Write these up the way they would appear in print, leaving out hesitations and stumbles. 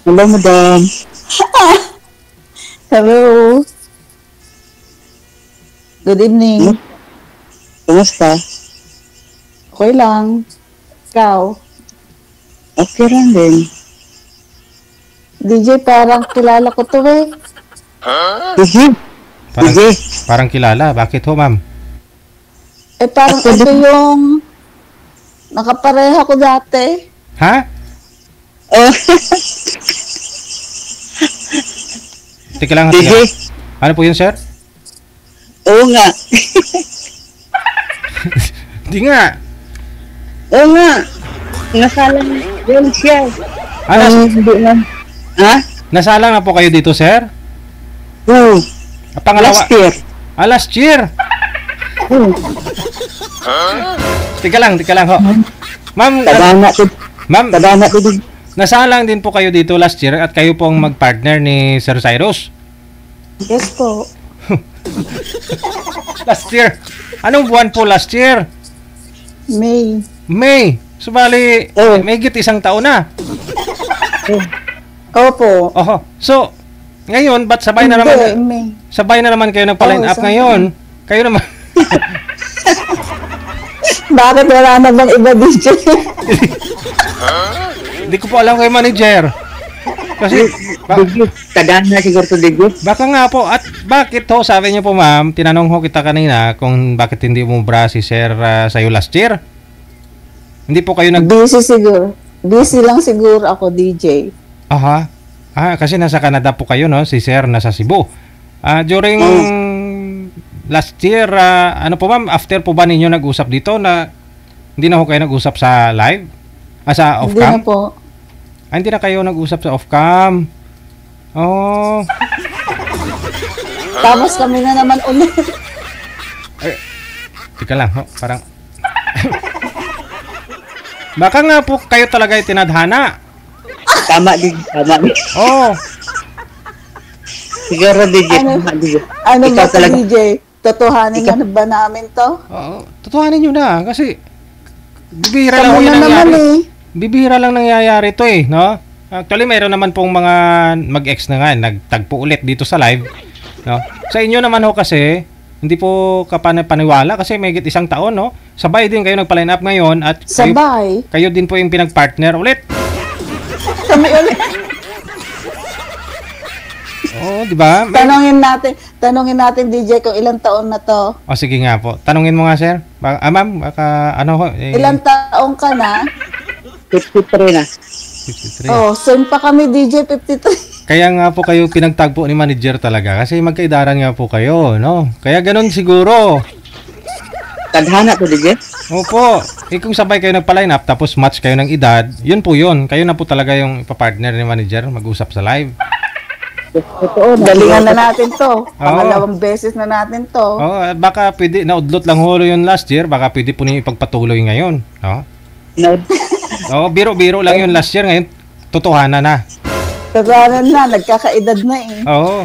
Hello, madam. Hello. Good evening. Kumusta? Okay lang. Ikaw? Okay lang din. DJ, parang kilala ko to eh. Sige. Parang, Sige. parang kilala. Bakit ho, ma'am? Eh parang Ako ito din. yung nakapareha ko dati. Ha? Oh, Teka lang, sige. teka. Ano po yun, sir? Oo nga. Di nga. Oo nga. Nasalang yan siya. Hindi lang. Ha? Nasalang na po kayo dito, sir? Oo. Pangalawa. Last year. Last year. Oo. Teka lang ho. Ma'am, Tadana ko. ma'am, Tadana ko din. nasalang din po kayo dito last year at kayo pong mag-partner ni Sir Cyrus. Yes po. Last year. Anong buwan po last year? May. May. Subali, Oh. may higit isang taon na. Opo. Oho. So, ngayon, ba't sabay na Hindi, naman, May. sabay na naman kayo nagpa-line Oh, up isang ngayon? Kayo naman. Bakit wala na bang iba DJ? Hindi ko po alam kay manager. Kasi, Digit. Tadana siguro to digit. baka nga po, at bakit ho, sabi niyo po ma'am, tinanong ho kita kanina kung bakit hindi umubra si Sir sa'yo last year. Hindi po kayo nag... Busy siguro. Busy lang siguro ako DJ. Aha. Kasi nasa Canada po kayo, no? Si Sir nasa Cebu. During last year, ano po ma'am, after po ba ninyo nag-usap dito na hindi na ho kayo nag-usap sa live? Sa Hindi na off-cam? po. Hindi na kayo nag-usap sa off-cam. Oh. Tapos kami na naman ulit. Teka lang, ho, parang... Baka nga po kayo talaga itinadhana. Tama din. Tama din. Oh. Siguro digit. Ano? Tama, digit. Ano Ikaw ba talaga. DJ? Totohanin na ba namin to? Oo. Tutuhanin nyo na kasi bibihira lang ho Kami yan na naman nangyari. eh. Bibihira lang nangyayari to eh, no? Actually, mayroon naman pong mga mag-ex na nga, nagtagpo ulit dito sa live, no? Sa inyo naman ho kasi, hindi po kapaniwala kasi may higit isang taon, no? Sabay din kayo nagpa-line up ngayon at Sabay. kayo din po yung pinag-partner ulit. Kami ulit. Oo, di ba? Tanungin natin DJ kung ilang taon na to. O sige nga po, tanungin mo nga sir. Ma'am, baka ano ho? Ilang taong ka na? 53 na. 53. Oh, same pa kami DJ 53. Kaya nga po kayo pinagtagpo ni manager talaga kasi magkaidaran nga po kayo, no? Kaya ganun siguro. Tadhana to digit. Opo. Kung sabay kayo nagpa-line up tapos match kayo ng edad, yun po yun. Kayo na po talaga yung ipapartner ni manager mag-usap sa live. Totoo na. Galingan na natin to. Pangalawang beses na natin to. Oh, baka pwede, naudlot lang hulo yun last year, baka pwede po niyo ipagpatuloy ngayon, no? Oo, biro-biro lang yun last year, ngayon totohanan na. Kaganan na, nagkakaedad na eh. Oo.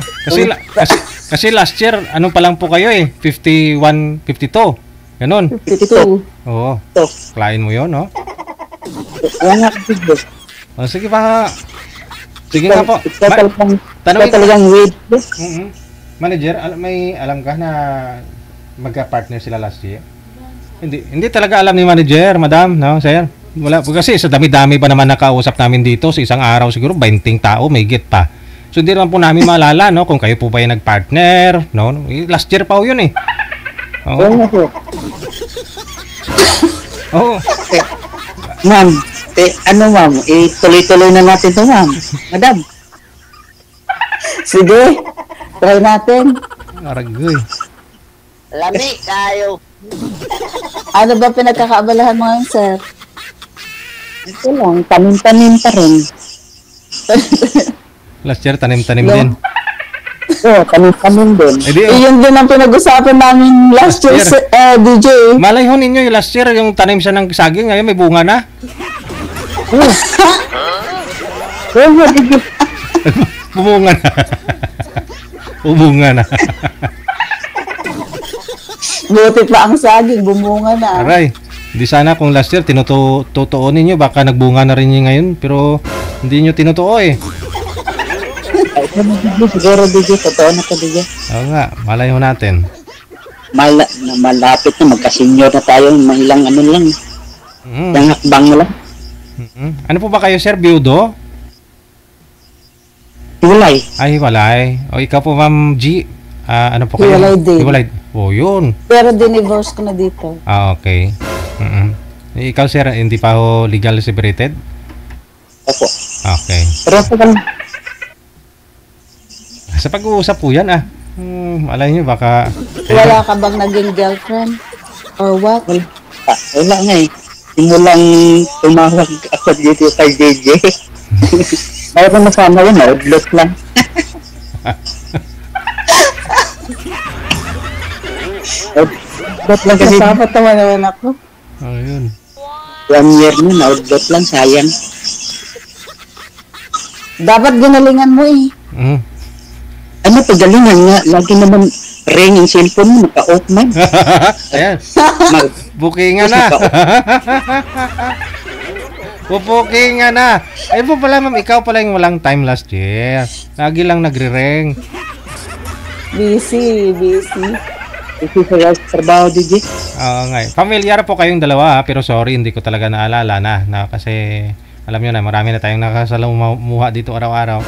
Kasi last year, ano pa lang po kayo eh, 51, 52. Ganun. 52. Oo. Ito. Klain mo yun, no? Wala nga digit. O, sige pa. Sige nga po. Ikaw talagang, Tanungin ikaw talagang weird. Manager, may alam ka na magka-partner sila last year? Hindi talaga alam ni manager, madam, no, sir? Wala po kasi sa dami-dami pa naman nakausap namin dito sa isang araw siguro 20 tao, may higit pa. So hindi naman po namin maalala, no, kung kayo po ba yung nag-partner, no? Last year pa ho yun eh. Oo nga po. Oo. Ma'am, ano ma'am, tuloy-tuloy na natin to ma'am. Madam. Sige, try natin. Aragoy. Lami tayo. Ano ba pinagkakaabalahan mo ngayon, sir? Ito lang, tanim-tanim pa rin. Last year tanim-tanim Hello? din. Oo, tanim-tanim din. Eh di, Iyon din ang pinag-usapan namin last year, Last DJ. malay ho ninyo yung last year yung tanim siya ng saging, ngayon may bunga na. Oo nga, digit. Bumunga na. Bumunga na. Buti pa ang saging, bumunga na. Aray. Di sana kung last year tinutuon ninyo baka nagbunga na rin niyo ngayon pero hindi niyo tinutuo eh. Ay, ito na, DJ. Siguro, DJ. Totoo na to, DJ. Oo nga, malay ho natin. Malapit na. Magka-senior na tayo. Ilang ano lang. Mm. Yung hakbang lang. Ano po ba kayo, sir? Byudo? Hiwalay. Ay, walay. O ikaw po, Ma'am G. Ano po kayo? Hiwalay din. Hiwalay. O, yun. Pero dinivorce ko na dito. Okay. Ikaw, sir, hindi pa ho legal separated? Opo. Okay. Pero ako lang. Sa pag-uusap po yan, alay nyo, baka... Wala ka bang naging girlfriend? Or what? Wala nga eh. Simulang tumawag ako dito kay DJ. Mayroon na sana yun, naudlot lang. Naudlot lang kasi Napapatawa naman ako. Oh, yun. 1 year na, naudlot lang, sayang. Dapat ginalingan mo eh. Mm. Ano, pagalingan nga, lagi naman ring yung cellphone mo, naka-off man. Ayan. Mag- Bookingan na. Pupukingan na. Ay po pala, ma'am, ikaw pala yung walang time last year. Lagi lang nagre-ring. Busy. Ito sa trabaho, DJ. Oo nga. Familiar po kayong dalawa, pero sorry, hindi ko talaga naalala na kasi alam nyo na, marami na tayong nakasalamuha dito araw-araw.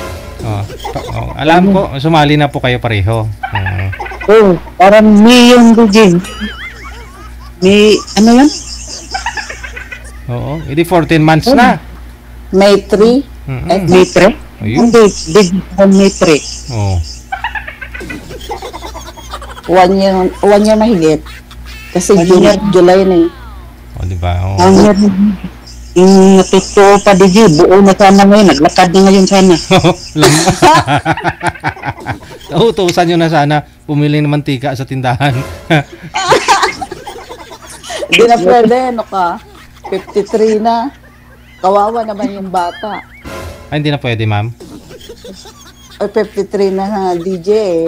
Alam ko, sumali na po kayo pareho. Oh, parang May yung DJ. May, ano yan? Oo, hindi 14 months na. May 3. May 3? Ayun. Hindi, digital May 3. Oo. 1 year mahigit. Kasi July na eh. O, di ba? Oo. Ang yung natutuo pa, DJ, buo na sana ngayon. Naglakad na ngayon sana. Nautusan nyo na sana pumili ng mantika sa tindahan. Hindi na pwede, ano ka? 53 na. Kawawa naman yung bata. Ay, hindi na pwede, ma'am. Ay, 53 na na DJ eh.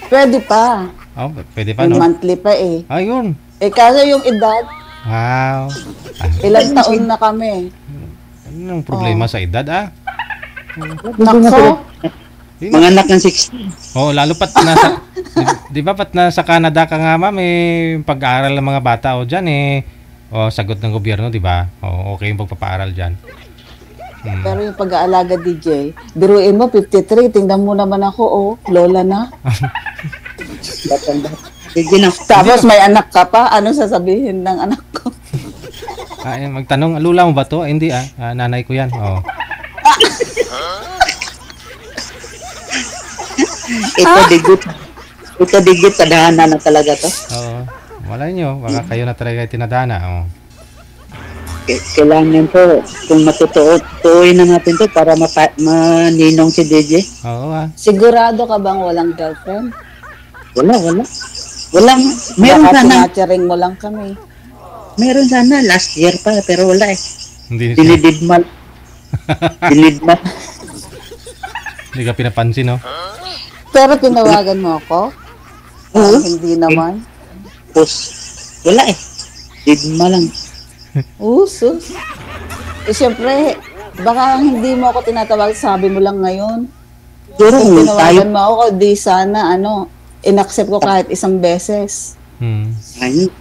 Pwede pa. Oh, pwede pa, Yung no? monthly pa eh. Ayun. Eh, kasi yung edad, Wow. ilang taon na kami. Ano ang problema sa edad, Nakso, Mga anak ng 16. Oh, lalo pat nasa di ba pat nasa Canada ka nga, ma'am, pag-aaral ng mga bata diyan sagot ng gobyerno, di ba? Okay yung pagpapaaral diyan. pero yung pag-aalaga DJ, biruin mo 53, tingnan mo naman ako, lola na. DJ na. Tapos may anak ka pa, ano sasabihin ng anak ko? Magtanong, lula mo ba to? Hindi nanay ko 'yan. Ito digit tadhana na talaga to. Wala nyo, baka kayo na talaga tinadhana. Kailangan po, kung matutuoy na natin to para maninong si DJ. Sigurado ka bang walang girlfriend? Walang. Meron Baka sana. pinacharing mo lang kami. Meron sana. Last year pa, pero wala eh. Hindi Dinididmal. Hindi ka pinapansin, no? Pero tinawagan mo ako? Oo. Hindi naman. Wala eh. Didma lang. Sus. Eh, syempre, baka hindi mo ako tinatawag, sabi mo lang ngayon. Siguro Kung tayo. tinawagan mo ako, di sana, inaccept ko kahit isang beses. Ay,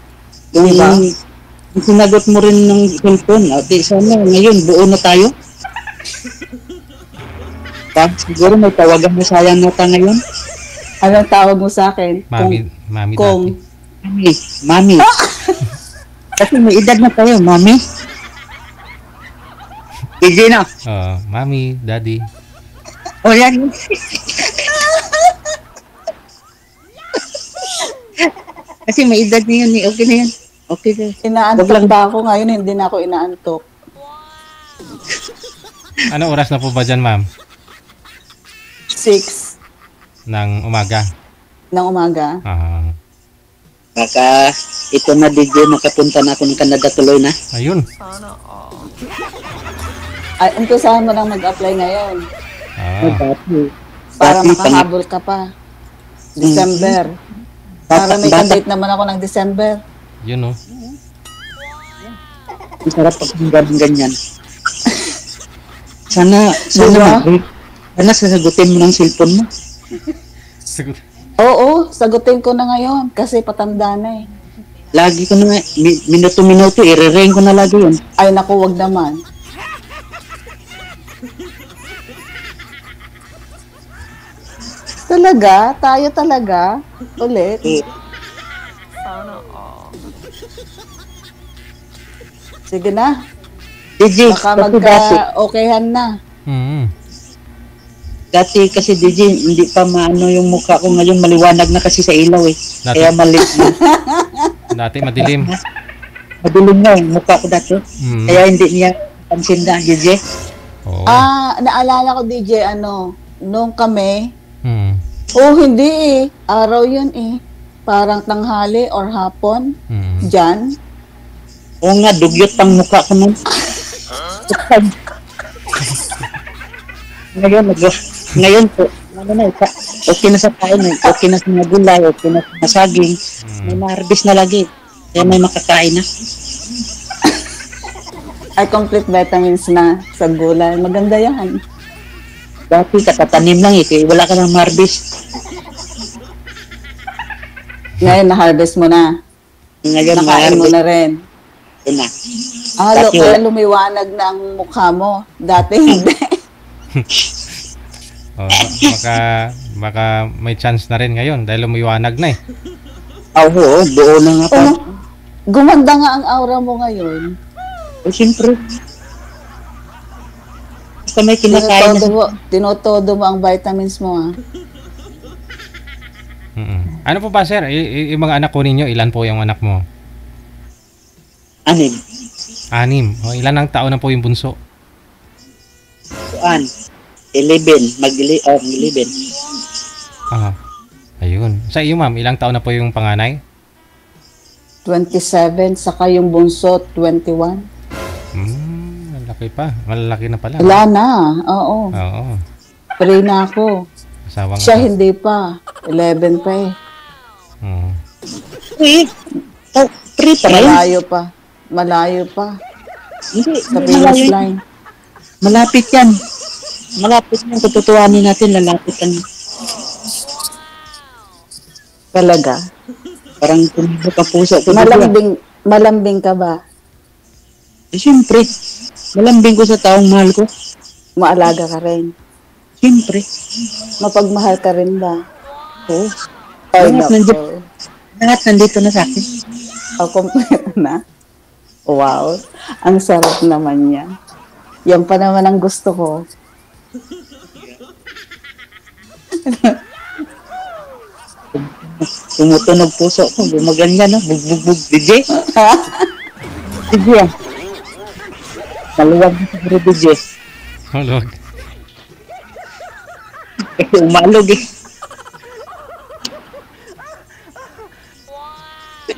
Diba? Kung sinagot mo rin ng cellphone, okay, sana ngayon buo na tayo. Siguro may tawagan mo sayang nota ngayon. Anong tawag mo sa akin? Mami Kung dati. Mami. Kasi may edad na tayo, mami. DJ na. Mami, daddy. O yan. Kasi may edad na yun, okay na yan. Okay na. inaantok ba ako ngayon, hindi na ako inaantok. Ano oras na po ba dyan, ma'am? 6 Ng umaga? ng umaga. Baka ito na DJ, makapunta na ako ng Canada tuloy na. Ayun. Ay, umpisahan mo lang mag-apply ngayon. Dati, Para makahabol ka pa. December. Para may date naman ako ng December. Yun, no? Ang sarap pag ganyan. Sana Diba? Sana sasagutin mo ng cellphone mo. Sagot. Oo, sagutin ko na ngayon kasi patanda na eh. Lagi ko na nga, minuto-minuto, i-ring ko na lagi yun. Ay naku, wag naman. Talaga? Tayo talaga? Ulit? Eh, Sige na. DJ, Baka kasi magka-okayhan na. dati kasi DJ, hindi pa maano yung mukha ko ngayon, maliwanag na kasi sa ilaw eh. Dati. Kaya Dati madilim. madilim na yung mukha ko dati. Mm. Kaya hindi niya pansin na, DJ. Oo. Naalala ko DJ, nung kami, Mm. hindi eh. Araw yun eh. Parang tanghali or hapon. Mm. Diyan. Oo nga, dugyot pang mukha ko nun. Ngayon po, okay na sa kain, okay na sa mga gulay, okay na sa mga saging. May ma-harvest na lagi. Kaya may makakain na. Ay, complete vitamins na sa gulay. Maganda yan. Dati katatanim lang eh, kaya wala ka ng ma-harvest. Ngayon, na-harvest mo na. Ngayon, Nakain mo na rin. Yun na. Halo, Dati kaya wala. lumiwanag na ang mukha mo. Dati hindi. Baka may chance na rin ngayon dahil lumiwanag na eh. Oo, buo na nga pa. Gumanda nga ang aura mo ngayon. O siyempre. Basta may kinakain na. Tinotodo mo ang vitamins mo ha. Mm-mm. Ano po ba sir? Yung mga anak ko ninyo, ilan po yung anak mo? Anim. 6. O, ilan ang taon na po yung bunso? Kuan. 11. Mag-11. Ah, ayun. Sa iyo ma'am, ilang taon na po yung panganay? 27, saka yung bunso, 21. Malaki pa. Malalaki na pala. Wala na, oo. Oo. Pray na ako. Asawang Siya hindi pa. 11 pa eh. Oo. Uy, pre pa rin. Malayo pa. Hindi, Sa malayo finish yun. line. Malapit yan. Malapit yan. Tututuanin natin, lalapit yan. Talaga. Parang tumibok ang puso ko. Malambing ka ba? Siyempre. Malambing ko sa taong mahal ko. Maalaga ka rin. Siyempre. Mapagmahal ka rin ba? Oo. Ay, Lahat nandito na sa akin. Kompleto na. Wow. Ang sarap naman yan. Yan pa naman ang gusto ko. Tumutunog puso ko. Gumaganyan, no? Bug. DJ? DJ yan. Maluwag na siguro, DJ. Hulog. Kasi umalog eh.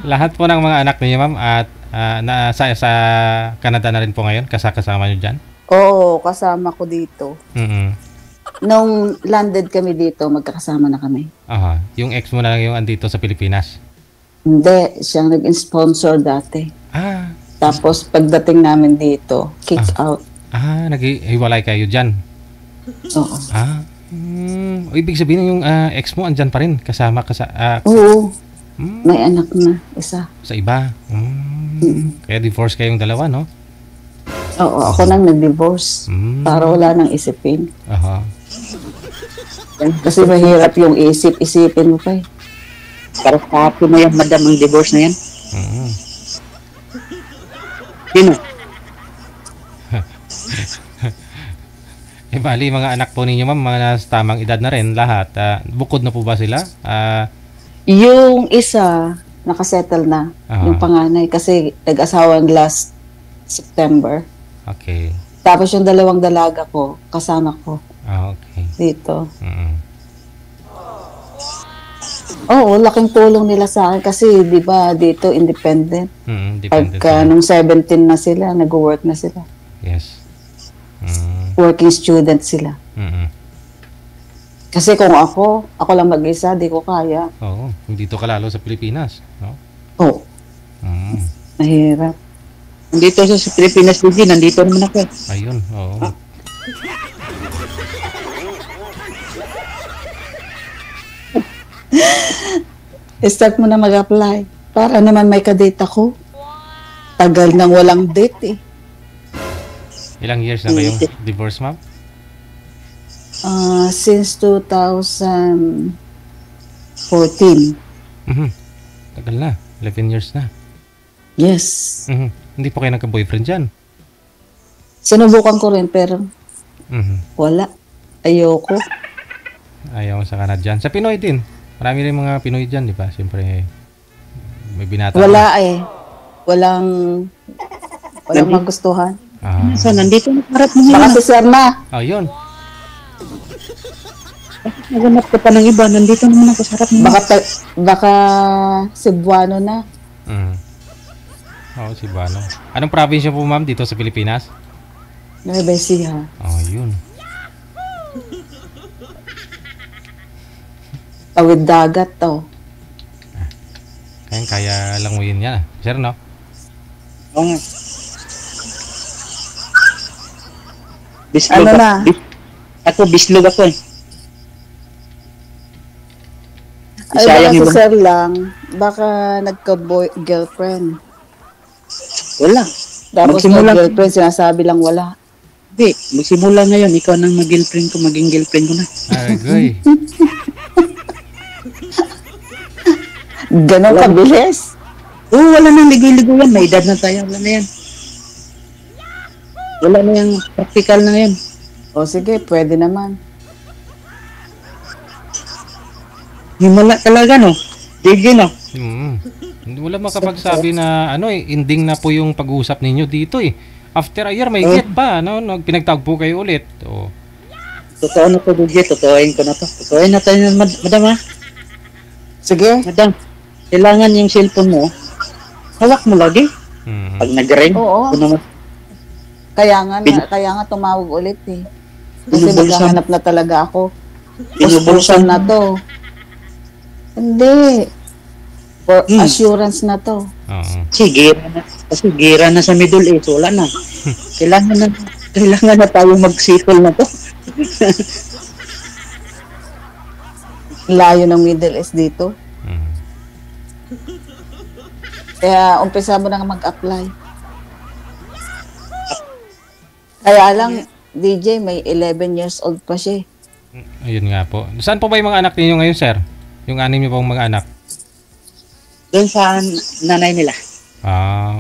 Lahat po ng mga anak niyo ma'am at nasa sa Canada na rin po ngayon, kasama niyo diyan. Oo, kasama ko dito. Mm. Nung landed kami dito, magkakasama na kami. Aha, yung ex mo na lang yung andito sa Pilipinas. Hindi, siyang nag-sponsor dati. Ah, Tapos pagdating namin dito, kick out. naghiwalay kayo diyan. Oo. O, ibig sabihin yung ex mo andyan pa rin kasama ka Oo. May anak na, isa. sa iba. Kaya divorce kayong dalawa, no? Oo, ako nang nag-divorce. Para wala nang isipin. Aha. Kasi mahirap yung isipin mo pa eh. Para sa akin na yan, madam, ang divorce na yan. Sino? Bali, mga anak po ninyo, ma'am, mga nasa tamang edad na rin, lahat. Bukod na po ba sila? Yung isa, nakasettle na. Yung panganay. Kasi nag-asawang last September. Okay. Tapos yung dalawang dalaga ko, kasama ko Okay. dito. Mm. Oo, laking tulong nila sa akin. Kasi di ba dito independent. Dependent. Pagka nung 17 na sila, nag-work na sila. Yes. Working student sila. Kasi kung ako lang mag-isa, di ko kaya. Oo, dito ka lalo sa Pilipinas, no? Oo, mahirap. Nandito sa Pilipinas, DJ, nandito naman ako. Ayun, oo. Start mo na mag-apply. Para naman may kadate ako. Tagal nang walang date eh. Ilang years na kayong divorce, ma'am? Since 2014. Mhm. Tagal na. 11 years na. Yes. Mhm. Hindi po kayo nagka-boyfriend dyan? Sinubukan ko rin pero Mhm. wala. Ayoko. Ayaw sa Canada dyan. Sa Pinoy din. Marami rin mga Pinoy dyan, di ba? Siyempre, may binata. Wala eh. Walang magustuhan. Ah, So, nandito na harap mo Baka ngayon. si Sir na. yun. Naganap ka pa ng iba. Nandito naman ako sa harap mo. Baka Cebuano na. Mhm. Oo, si Bano. Anong probinsya po, ma'am, dito sa Pilipinas? Nueva Ecija. Yun. Tawid dagat to. Kaya lang mo yun yan. Sir, no? Oo nga. Bislog Ano ako. na? Bislog ako eh. Ay, baka Sayang si yung- Sir lang. Baka nagka-girlfriend. Wala. Tapos Magsimula- girlfriend, sinasabi lang wala. Hindi, magsimula ngayon. Ikaw nang mag-girlfriend ko, maging girlfriend ko na. Agoy. Ganon kabilis. Oo, wala nang ligoy-ligoy yan. May edad na tayo. Wala na yan. Wala na yung practical na yan. O sige, pwede naman. Himala talaga, no? Digil, no? Wala makapagsabi na ending na po yung pag-uusap ninyo dito eh. After a year, may get pa, no? Pinagtagpo kayo ulit. Totoo na to, Digil. Totooin ko na to. Totooin na tayo, madam, ha? Sige. Madam, kailangan yung cellphone mo. Hawak mo lagi. Mhm. Pag nag-ring, Oo. ako naman. Kaya nga tumawag ulit eh. Kasi Binubulsan. maghahanap na talaga ako. Binubulsan Puspusan na to. Hindi. For Hmm. assurance na to. Oo. Sige, gira na. Kasi gira na sa Middle East. Wala na. Kailangan na tayo mag-settle na to. Layo ng Middle East dito. Mhm. Kaya umpisa mo na mag-apply. Kaya lang, DJ, may 11 years old pa siya. Ayun nga po. Saan po ba yung mga anak ninyo ngayon, sir? Yung anim niyo pong mga anak? Doon sa nanay nila.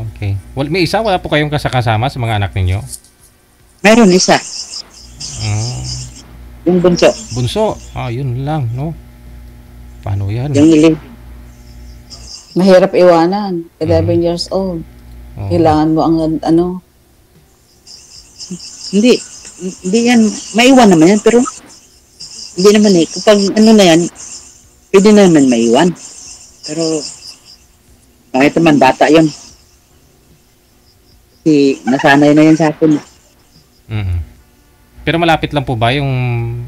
Okay. May isa? Wala po kayong kasama sa mga anak ninyo? Meron isa. Yung bunso. Bunso? Yun lang, no? Paano yan? Yung ilim. Mahirap iwanan. 11 years old. Oo. Kailangan mo ang Hindi. Hindi yan. Maiwan naman yan. Pero hindi naman eh. Kapag na yan, pwede naman maiwan. Pero kahit naman bata yun. Kasi nasanay na yan sa akin. Mhm. Pero malapit lang po ba yung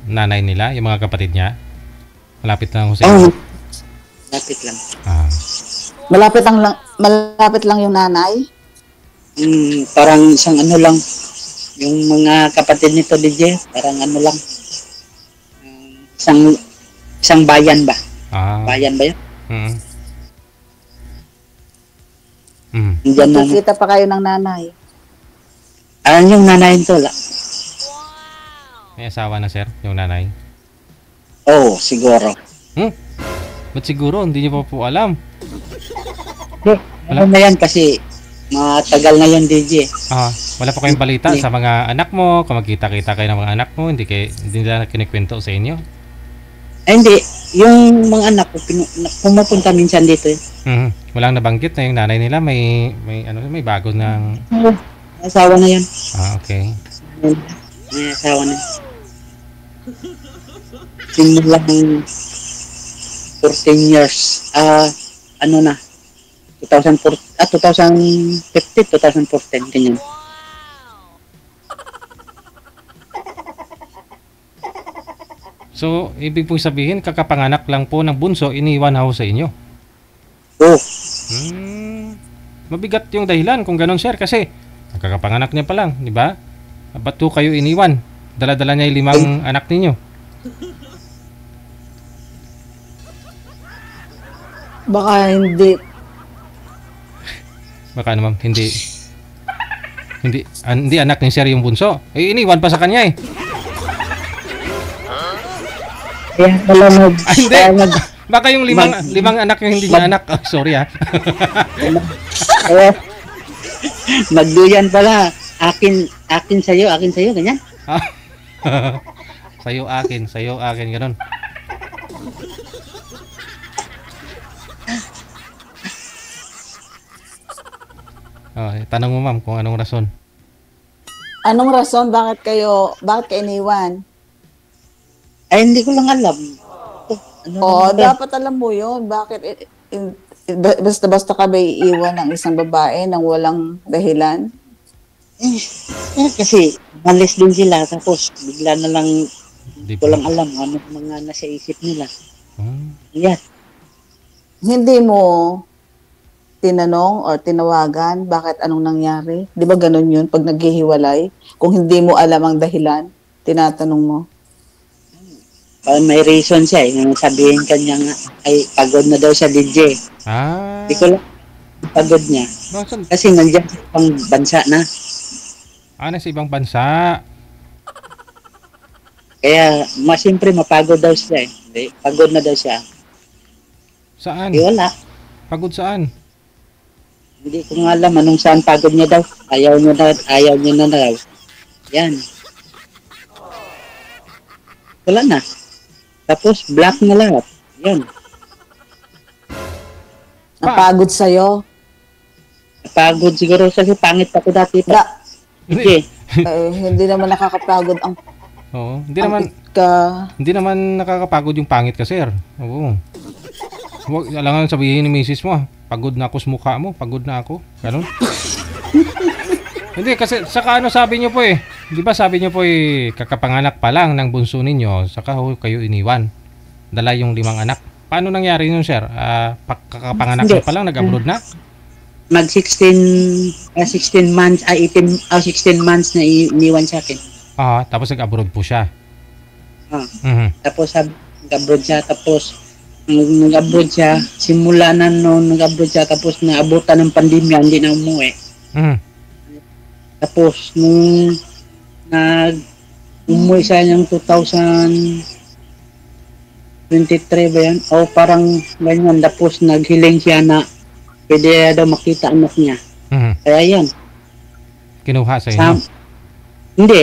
nanay nila, yung mga kapatid niya? Malapit lang ho sa Oo. inyo? Lapit lang. malapit lang yung nanay. Parang isang ano lang. Yung mga kapatid nito, DJ, parang ano lang. Isang bayan ba? Bayan ba yun? Mhm. Mhm. Diyan na. Nakikita pa kayo ng nanay. Yung nanay nito, May asawa na, sir, yung nanay? Oo, siguro. Ba't siguro? Hindi niyo pa po alam. Ano na yan kasi matagal na yun, DJ. Wala pa kayong balita sa mga anak mo, kung magkita-kita kayo ng mga anak mo, hindi nila kinikwento sa inyo? Hindi. Yung mga anak ko, pumupunta minsan dito. Walang nabanggit na yung nanay nila may bago ng... May asawa na yan. Okay. May asawa na. Simula ng 14 years. Ano na? 2015, 2014, ganyan. So, ibig pong sabihin, kakapanganak lang po ng bunso, iniwan ho sa inyo? Oo. Mabigat yung dahilan kung ganun, sir, kasi kakapanganak niya pa lang, di ba? Ba't po kayo iniwan? Dala-dala niya yung 5 anak ninyo. Baka hindi. Baka naman hindi anak ni Sir yung bunso. Eh, iniwan pa sa kanya eh. Kaya pala Hindi. Baka yung limang anak yung hindi niya anak. Oh, sorry ah. kaya magduyan pala. Akin sa'yo, ganyan. Sa'yo akin, ganun. Oh, tanong mo ma'am kung anong rason. Anong rason? Bakit ka iniwan? Ay, hindi ko lang alam. Ano Oo, naman ba? dapat alam mo yun. Bakit basta-basta ka ba iiwan ng isang babae nang walang dahilan? Kasi malis din sila tapos bigla na lang Di ko ba? lang alam ano mga nasa isip nila. Hmm. Yan. Hindi mo tinanong or tinawagan bakit anong nangyari? Di ba ganun yun pag naghihiwalay? Kung hindi mo alam ang dahilan, tinatanong mo. May reason siya eh. Nung sabihin kanya nga, ay pagod na daw siya DJ. Ah. Hindi ko lang pagod niya. Bakit? Kasi nandiyan sa pang bansa na. Nasa ibang bansa. Kaya siyempre mapagod daw siya eh. Hindi, pagod na daw siya. Saan? Di wala. Pagod saan? Hindi ko nga alam anong saan pagod niya daw. Ayaw niya na daw. Yan. Wala na. Tapos black na lahat. Yan. Napagod sa'yo. Napagod siguro kasi pangit ako dati pa. Hindi. Hindi naman nakakapagod ang Oo. Hindi naman nakakapagod yung pangit ka, sir. Oo. Huwag alangan sabihin ni misis mo, pagod na ako sa mukha mo, pagod na ako. Ganun. Hindi, kasi saka ano sabi niyo po eh. Di ba sabi niyo po eh, kakapanganak pa lang ng bunso ninyo, saka kayo iniwan. Dala yung 5 anak. Paano nangyari yun, sir? Kakapanganak Hindi. niyo pa lang, nag-abroad na? Mag 16 months, 16 months na iniwan sa akin. Tapos nag-abroad po siya. Ah. Mhm. Tapos nag-abroad siya, tapos nag-abroad siya, simula na noon nag-abroad siya, tapos naabutan ng pandemya, hindi na umuwi. Mhm. Tapos nung umuwi siya ng 2023 ba yan? O parang ganyan, tapos naghiling siya na pwede daw makita anak niya. Mhm. Kaya yan. Kinuha sa inyo. Hindi.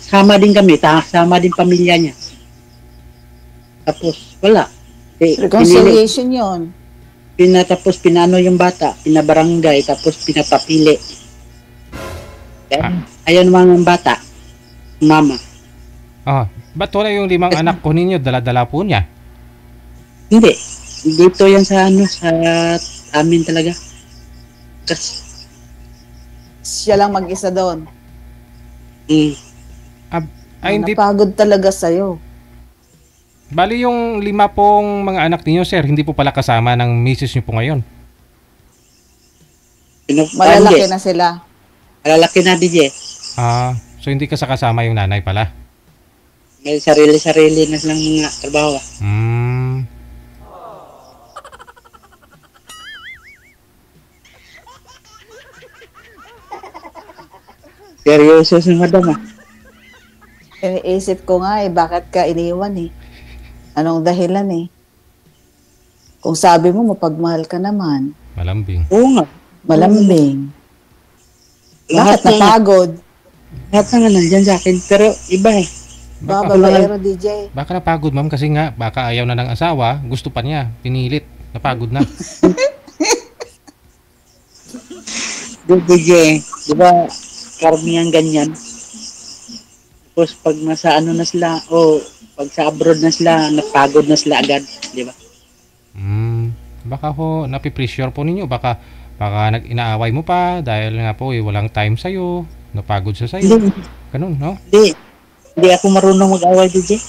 Sama din kami, sama din pamilya niya. Tapos, wala. reconciliation yon. Tapos pinano yung bata, pinabarangay, tapos pinapapili. Ayaw naman ng bata, mama. Ba't wala yung 5 anak ko ninyo, dala-dala po niya? Hindi. Dito yan sa sa amin talaga. Kasi, Siya lang mag-isa doon. Hindi. Napagod talaga sa'yo. Bali yung 5 pong mga anak ninyo, sir, hindi po pala kasama ng misis niyo po ngayon. Malalaki na sila. Malalaki na, DJ. So hindi kasama yung nanay pala. May sarili-sarili na silang mga trabaho. Seryoso si madam Iniisip ko nga bakit ka iniwan Anong dahilan Kung sabi mo mapagmahal ka naman. Malambing. Oo nga. Malambing. Lahat Bakit napagod? Lahat nga nandyan sa akin, pero iba Babaero DJ. Baka napagod, ma'am, kasi nga baka ayaw na ng asawa, gusto pa niya, pinilit, napagod na. DJ, di ba karamihan ganyan? Tapos pag nasa na sila, pag sa abroad na sila, napagod na sila agad, di ba? Baka po napipressure po ninyo, baka inaaway mo pa dahil nga po walang time sa'yo, napagod siya sa'yo. Ganun, no? Hindi ako marunong mag-away, DJ.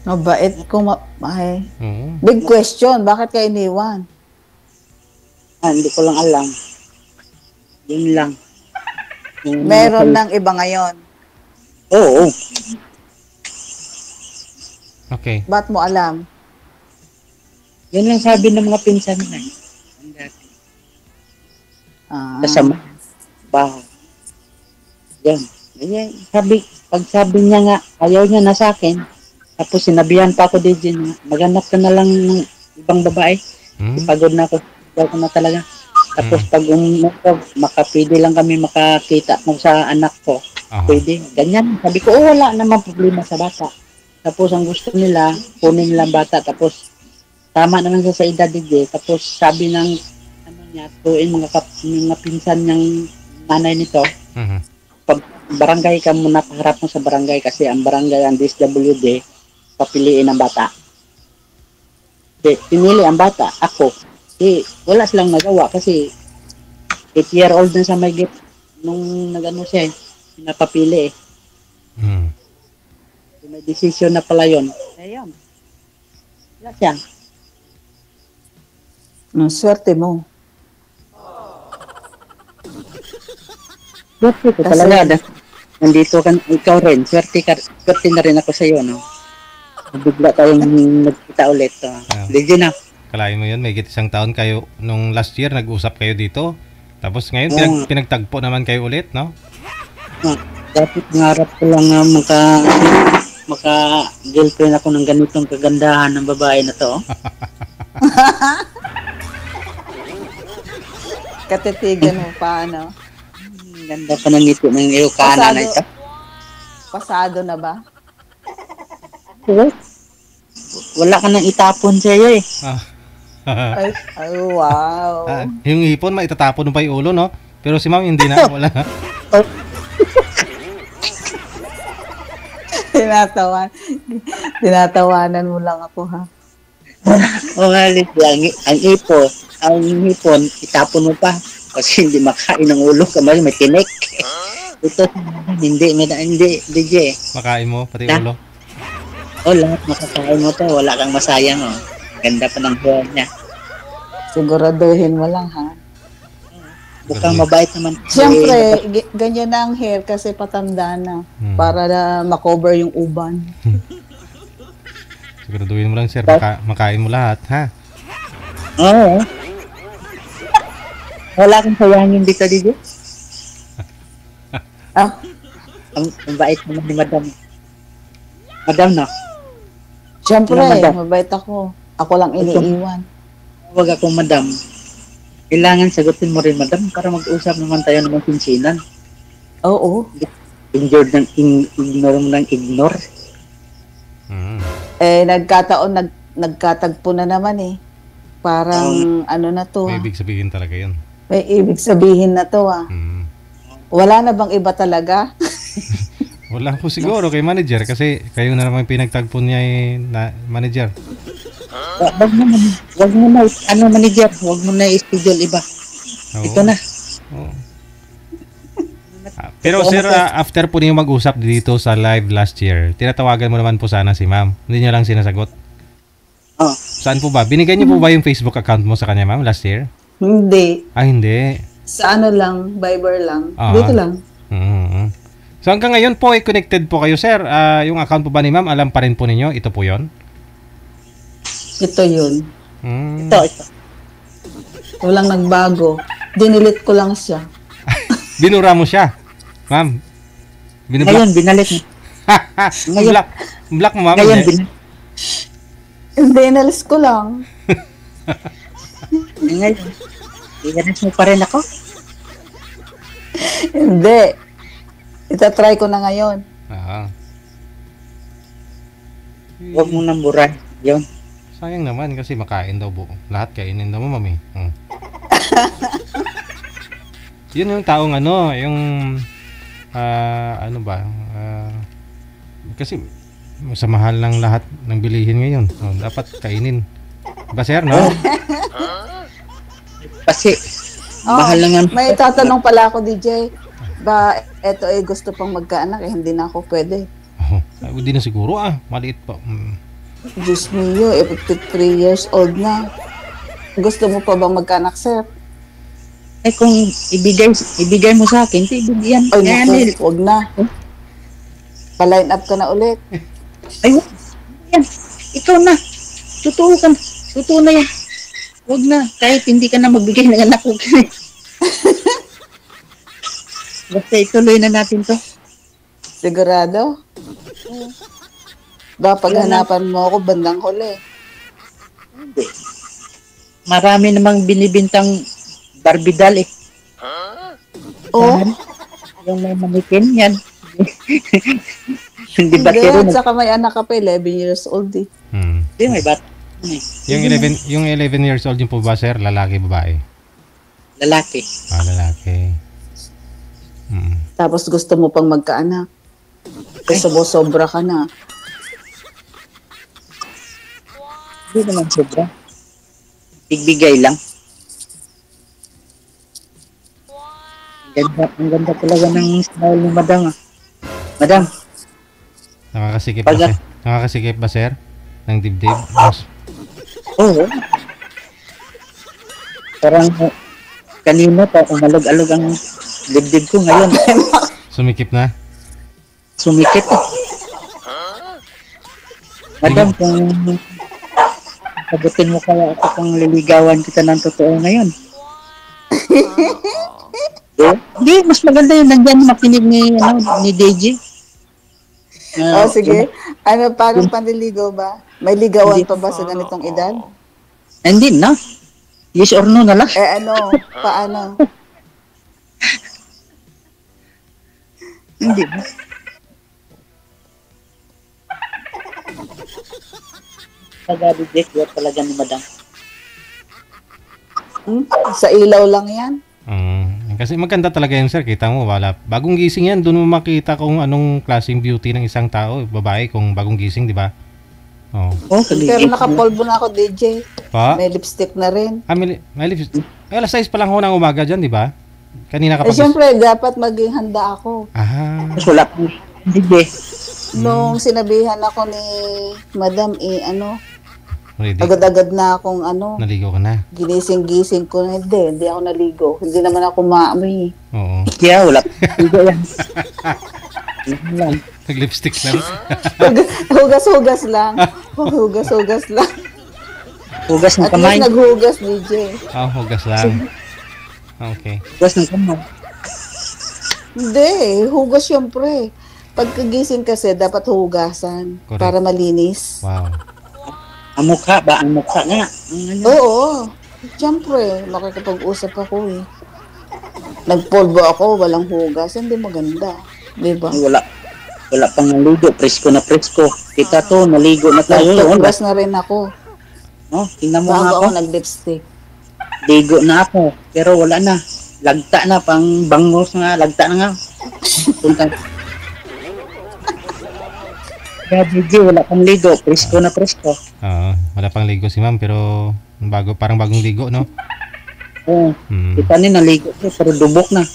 Mabait kung Big question, bakit ka iniwan? Hindi ko lang alam. Yun lang. Meron ng iba ngayon. Oo. Okay. Ba't mo alam? Yan lang sabi ng mga pinsan na. Ah, Kasama. Bahay. Yan. Yan. Pag sabi niya nga, ayaw niya na sa akin, tapos sinabihan pa ako din niya, maghanap ka na lang ng ibang babae. Pagod na ako. Pagod ko na talaga. Tapos pag makapili lang kami makakita mo sa anak ko, pwede. Ganyan. Sabi ko, wala naman problema sa bata. Tapos ang gusto nila, kunin nilang bata. Tapos tama naman siya sa edad din. Tapos sabi ng niya, tuwin mga pinsan niyang nanay nito, pag barangay ka muna, paharap mo sa barangay kasi ang barangay, ang DSWD, papiliin ang bata. Pinili ang bata, ako. Wala silang nagawa kasi 8-year-old na sa may gate nung nagano siya, pinapapili may desisyon na pala yun. Ayun. Wala siya. Swerte mo. Swerte ko talaga. Nandito ka, ikaw rin. Swerte na rin ako sa iyo, no? Bigla tayong nagkita ulit. Legend na. Kalahin mo yun, may isang taon kayo, nung last year, nag-usap kayo dito. Tapos ngayon, pinagtagpo naman kayo ulit, no? Dapat nangarap ko lang maka-girlfriend ako ng ganitong kagandahan ng babae na to. Katitigan mo pa, ano? Ganda pa ng ngiti ng iyo kanan na ito. Pasado na ba? Wala ka nang itapon sa iyo eh. Ay, wow. Yung hipon, maitatapon mo pa yung ulo, no? Pero si ma'am, hindi na. Wala. Tinatawanan mo lang ako, ha? Ang hipon, itapon mo pa. Kasi hindi makain ng ulo ka, may tinik. Ito, hindi, DJ. Makain mo, pati ulo. Lahat makakain mo to, wala kang masayang, oh. Ganda pa ng buwan niya. Siguraduhin mo lang, ha? Bukang mabait naman. Siyempre, ganyan na ang hair kasi patanda na. Para na makover yung uban. Siguraduhin mo lang, sir, makain mo lahat, ha? Oo. Wala kang sayangin dito, DJ? Ang bait naman ni Madam. Madam, no? Siyempre, mabait ako. Ako lang iniiwan. Huwag akong Madam. Kailangan sagutin mo rin, Madam, para mag-usap naman tayo ng pinsinan. Oo. Injured ng ignore mo ng ignore. Nagkatagpo na naman eh. Parang ano na to. May ibig sabihin talaga yun. May ibig sabihin na to, ah. Wala na bang iba talaga? Wala po siguro kay manager kasi kayo na naman pinagtagpo niya na manager. Wag mo na, manager, wag mo na i-schedule iba. Ito na. Pero sir, after po niyo mag-usap dito sa live last year, tinatawagan mo naman po sana si ma'am. Hindi niyo lang sinasagot. Saan po ba? Binigay niyo po ba yung Facebook account mo sa kanya, ma'am, last year? Hindi. Hindi. Sa ano lang, Viber lang. Dito lang. So hanggang ngayon po, connected po kayo, sir. Yung account po ba ni ma'am, alam pa rin po ninyo? Ito po yon? Ito yun. Ito. Walang nagbago. Dinilit ko lang siya. Binura mo siya, ma'am. Ngayon, binalik mo. Black mo, ma'am. Ngayon, Hindi, inalis ko lang. Ngayon, inalis mo pa rin ako? Hindi. Itatry ko na ngayon. Huwag mo nang buray. Yun. Sayang naman kasi makain daw buo. Lahat kainin daw mo, mami. Yun yung taong yung ano ba? Kasi sa mahal ng lahat ng bilihin ngayon. Dapat kainin. Ba, sir, no? Kasi mahal lang yan. May tatanong pala ako, DJ. Ba, eto gusto pang magkaanak hindi na ako pwede. Hindi na siguro maliit pa. Diyos mio, 53 years old na. Gusto mo pa ba magkaanak, sir? Eh kung ibigay mo sa akin, ibigyan. Ay, Kaya naku, nil. wag na. Pa-line up ka na ulit. Ay, wag yan. Ikaw na. Totoo ka. Totoo na yan. Huwag na. Kahit hindi ka na magbigay ng anak ko. Basta ituloy na natin to. Sigurado? Ba, paghanapan mo ako bandang huli. Hindi. Marami namang binibintang barbidal eh. Oh, Yung may manikin yan. Hindi ba hindi. tiro At saka may anak ka pa, 11 years old eh. Hindi, may bata. Yung 11 years old yung po ba, sir? Lalaki, babae? Lalaki. Ah, lalaki. Tapos gusto mo pang magkaanak. Kasi sobra ka na. Hindi naman sobra. Bigbigay lang. Ang ganda talaga ng smile ni Madam. Ah. Madam, Nakakasikip ba, Pag- sir? Nakakasikip ba, sir? Ng dibdib? oo. Parang kanina pa umalog-alog ang dibdib ko ngayon. Sumikip na? Sumikip. Madam, kung sagutin mo kaya ako kung liligawan kita ng totoo ngayon. Hindi, mas maganda yun. Nandyan makinig ni DJ. Oh, sige. Ano, parang panliligaw ba? May ligawan pa ba sa ganitong edad? Hindi na. Yes or no na lang. Eh ano, paano? Hindi na. Pag-reject yun talaga ni Madam. Sa ilaw lang yan? Kasi maganda talaga yan, sir. Kita mo, wala. Bagong gising yan. Doon mo makita kung anong klaseng beauty ng isang tao. Babae, kung bagong gising, di ba? Oh. Oh, Pero nakapolvo na ako, DJ. Pa? May lipstick na rin. May lips. Ay, alas 6 pa lang ho ng umaga dyan, di ba? Kanina ka Eh, pa. syempre, dapat maging handa ako. Ah, wala pang DJ. Nung sinabihan ako ni Madam, ready. agad-agad na akong Naligo ka na. ginising-gising ko na, hindi ako naligo. Hindi naman ako maamoy. Oo. Kaya wala pang DJ yan. Yun lang. Nag-lipstick lang. Hugas-hugas lang. Hugas-hugas lang. Hugas ng At kamay. least naghugas, DJ. Hugas lang. Okay. Hugas ng kamay. Hindi, hugas syempre. Pagkagising kasi, dapat hugasan. Correct. Para malinis. Wow. Ang mukha ba? Ang mukha nga. Ang ano. Oo. Syempre, makikipag-usap ako eh. Nagpolvo ako, walang hugas. Hindi maganda. Diba? Wala pang naligo. Presko na presko. Kita to, naligo na tayo. Nagpaghugas na rin ako. Oh, tingnan mo nga Bago ako. ako nag-lipstick. Ligo na ako. Pero wala na. Lagta na. Pang bangos nga. Lagta na nga. Punta. Kaya DJ, wala pang ligo. Presko na presko. Oo. Wala pang ligo si ma'am, pero parang bagong ligo, no? Oo. Kita ni naligo ko. Pero dubok na.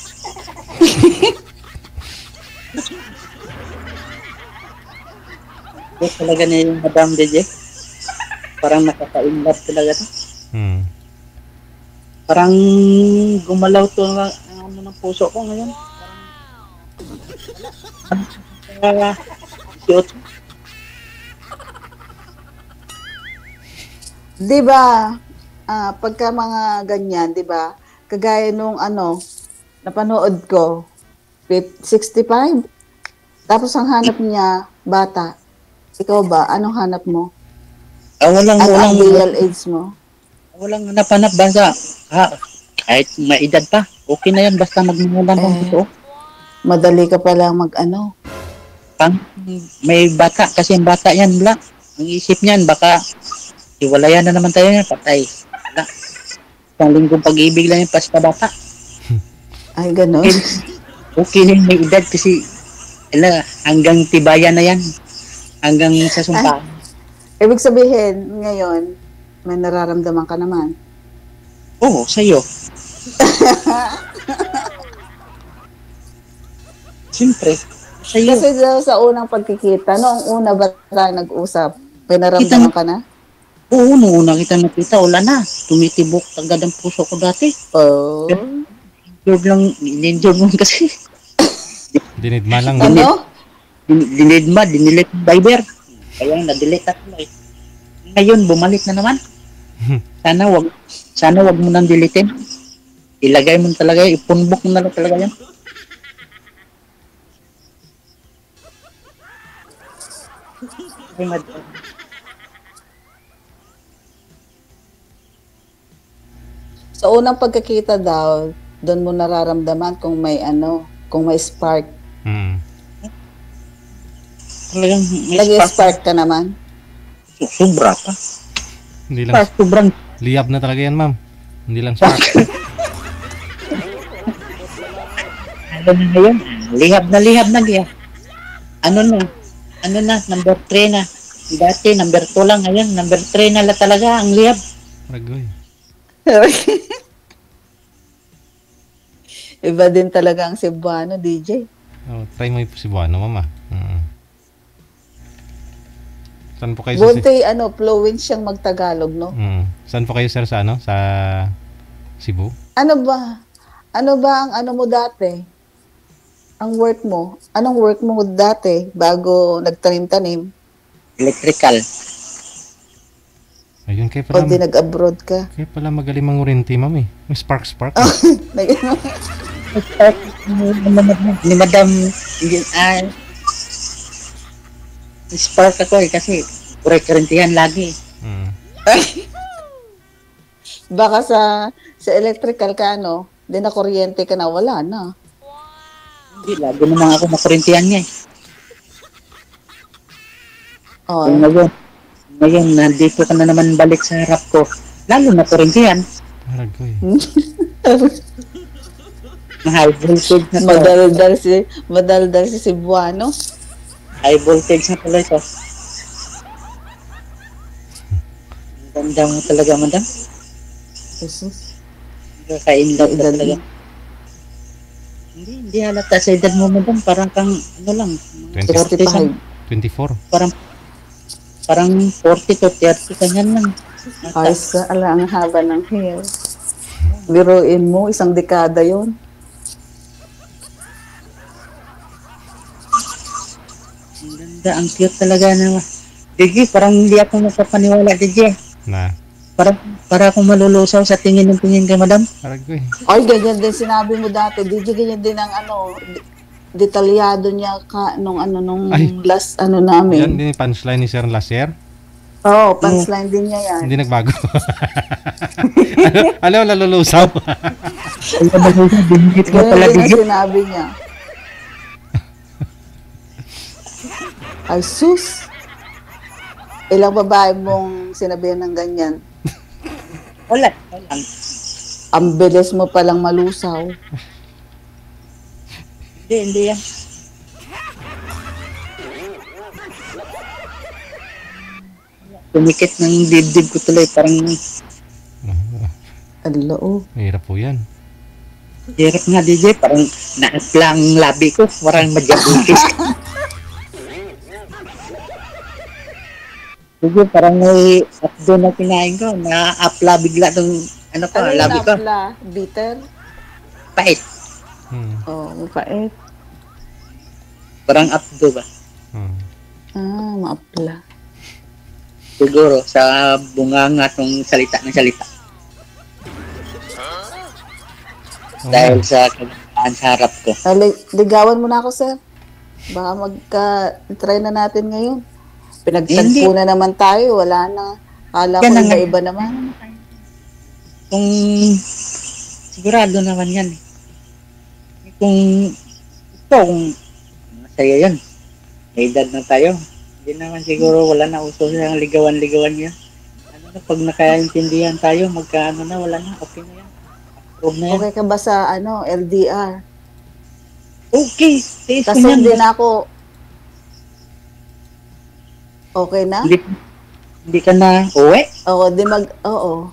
Yes, talaga niya yung Madam DJ. Parang nakaka-inlove talaga to. Parang gumalaw to ang ng puso ko ngayon. Parang cute. Di ba, pagka mga ganyan, di ba, kagaya nung napanood ko, 65, tapos ang hanap niya, bata. Ikaw ba, anong hanap mo? Walang Ang real age mo? Walang napanap basta kahit may edad pa. Okay na yan basta magmumulan ng totoo. Madali ka palang Pang may bata kasi yung bata yan wala. Ang isip niyan baka iwalayan na naman tayo yan patay. Wala. Isang linggong pag-ibig lang yung basta bata. Ay, gano'n. Okay na yung may edad kasi hanggang tibayan na yan. Hanggang sa sumpa. Ibig sabihin, ngayon, may nararamdaman ka naman. Oo, sa'yo. Siyempre, sa'yo. Kasi sa unang pagkikita, noong una ba tayo nag-usap, may naramdaman ka na? Oo, noong una kita nakita, wala na. Tumitibok agad ang puso ko dati. Oh. Injured lang, in-injured mo kasi. Dinidma lang. Ano? Dinidma, dinilit Viber. Kaya na-delete ako eh. Ngayon, bumalik na naman. Sana wag mo nang deletein. Ilagay mo talaga, ipunbok mo na lang talaga yan. Ay, Sa unang pagkakita daw, doon mo nararamdaman kung may ano, kung may spark. Hmm. talagang may Nag-spark ka naman. Sobra pa. Hindi lang. Sobrang Liyab na talaga yan, ma'am. Hindi lang spark. ano na ngayon? Lihab na kaya. Ano na, number 3 na. Dati, number 2 lang. Ngayon, number 3 na talaga ang lihab. Ragoy. Iba din talaga ang Cebuano, DJ. Oh, try mo yung Cebuano, mama. Saan po kayo Bunti, fluent siyang magtagalog, no? Saan po kayo, sir, sa ano? Sa Cebu? Ano ba? Ano ba ang ano mo dati? Ang work mo? Anong work mo dati bago nagtanim-tanim? Electrical. Ayun, kayo O pala, di nag-abroad ka? kayo pala magaling mangurinti, ma'am eh. May spark. Ni Madam, spark ako eh, kasi kurek-kurentihan lagi. Baka sa electrical ka, di na kuryente ka na, wala na. Hindi, lagi naman ako makurentihan niya eh. Oh, Ngayon, nandito ka na naman balik sa harap ko. Lalo na kurentihan. Ragoy. High voltage na to. madaldal si Cebuano. High voltage na pala ito. Ganda mo talaga, madam. Jesus. Kakainlove Edad talaga. mo. Hindi halata sa edad mo, madam. Parang kang, ano lang, 65. 24. Parang 40 to 30, kanyan lang. Ayos ka, ang haba ng hair. Biruin mo, isang dekada yon. Ang ganda, ang cute talaga na. Digi, parang hindi ako napapaniwala, Digi. Na. Para akong malulusaw sa tingin ng tingin kay madam. Ragoy. Ay, ganyan din sinabi mo dati. DJ, ganyan din ang detalyado niya nung Ay. last Yan namin. din yung punchline ni Sir Laser. Oo, punchline din niya yan. Hindi nagbago. Ano, nalulusaw. Binigit mo Ganyan pala, din ang Digi. sinabi niya. Ay, sus! Ilang babae mong sinabihan ng ganyan? Wala. Ang bilis mo palang malusaw. Hindi yan. Tumikit ng dibdib ko tuloy. Parang Aloo. Mahirap po yan. hirap nga, DJ. Parang naapla ang labi ko. Parang madyabutis. Sige, parang may updo na kinain ko. Na-apla bigla tong Ano labi yung ko. napla? Bitter? Pait. Oo, mapait. Parang updo ba? Maapla. Siguro sa bunganga tong salita ng salita. Dahil sa kagaan sa harap ko. Ligawan mo na ako, sir. Baka try na natin ngayon. Pinagtagpo na naman tayo. Wala na. Kala ko Yan ang- iba naman. Kung sigurado naman yan. Kung masaya yan. May edad na tayo. Hindi naman siguro wala na uso sa ligawan-ligawan yan. Ano na, pag nakaintindihan tayo, magkaano na, wala na, okay na yan. Approve na yan. Okay ka ba sa LDR? Okay, tiis ko Kasi yan. hindi na ako... Okay na? Hindi ka na uwi. Oo.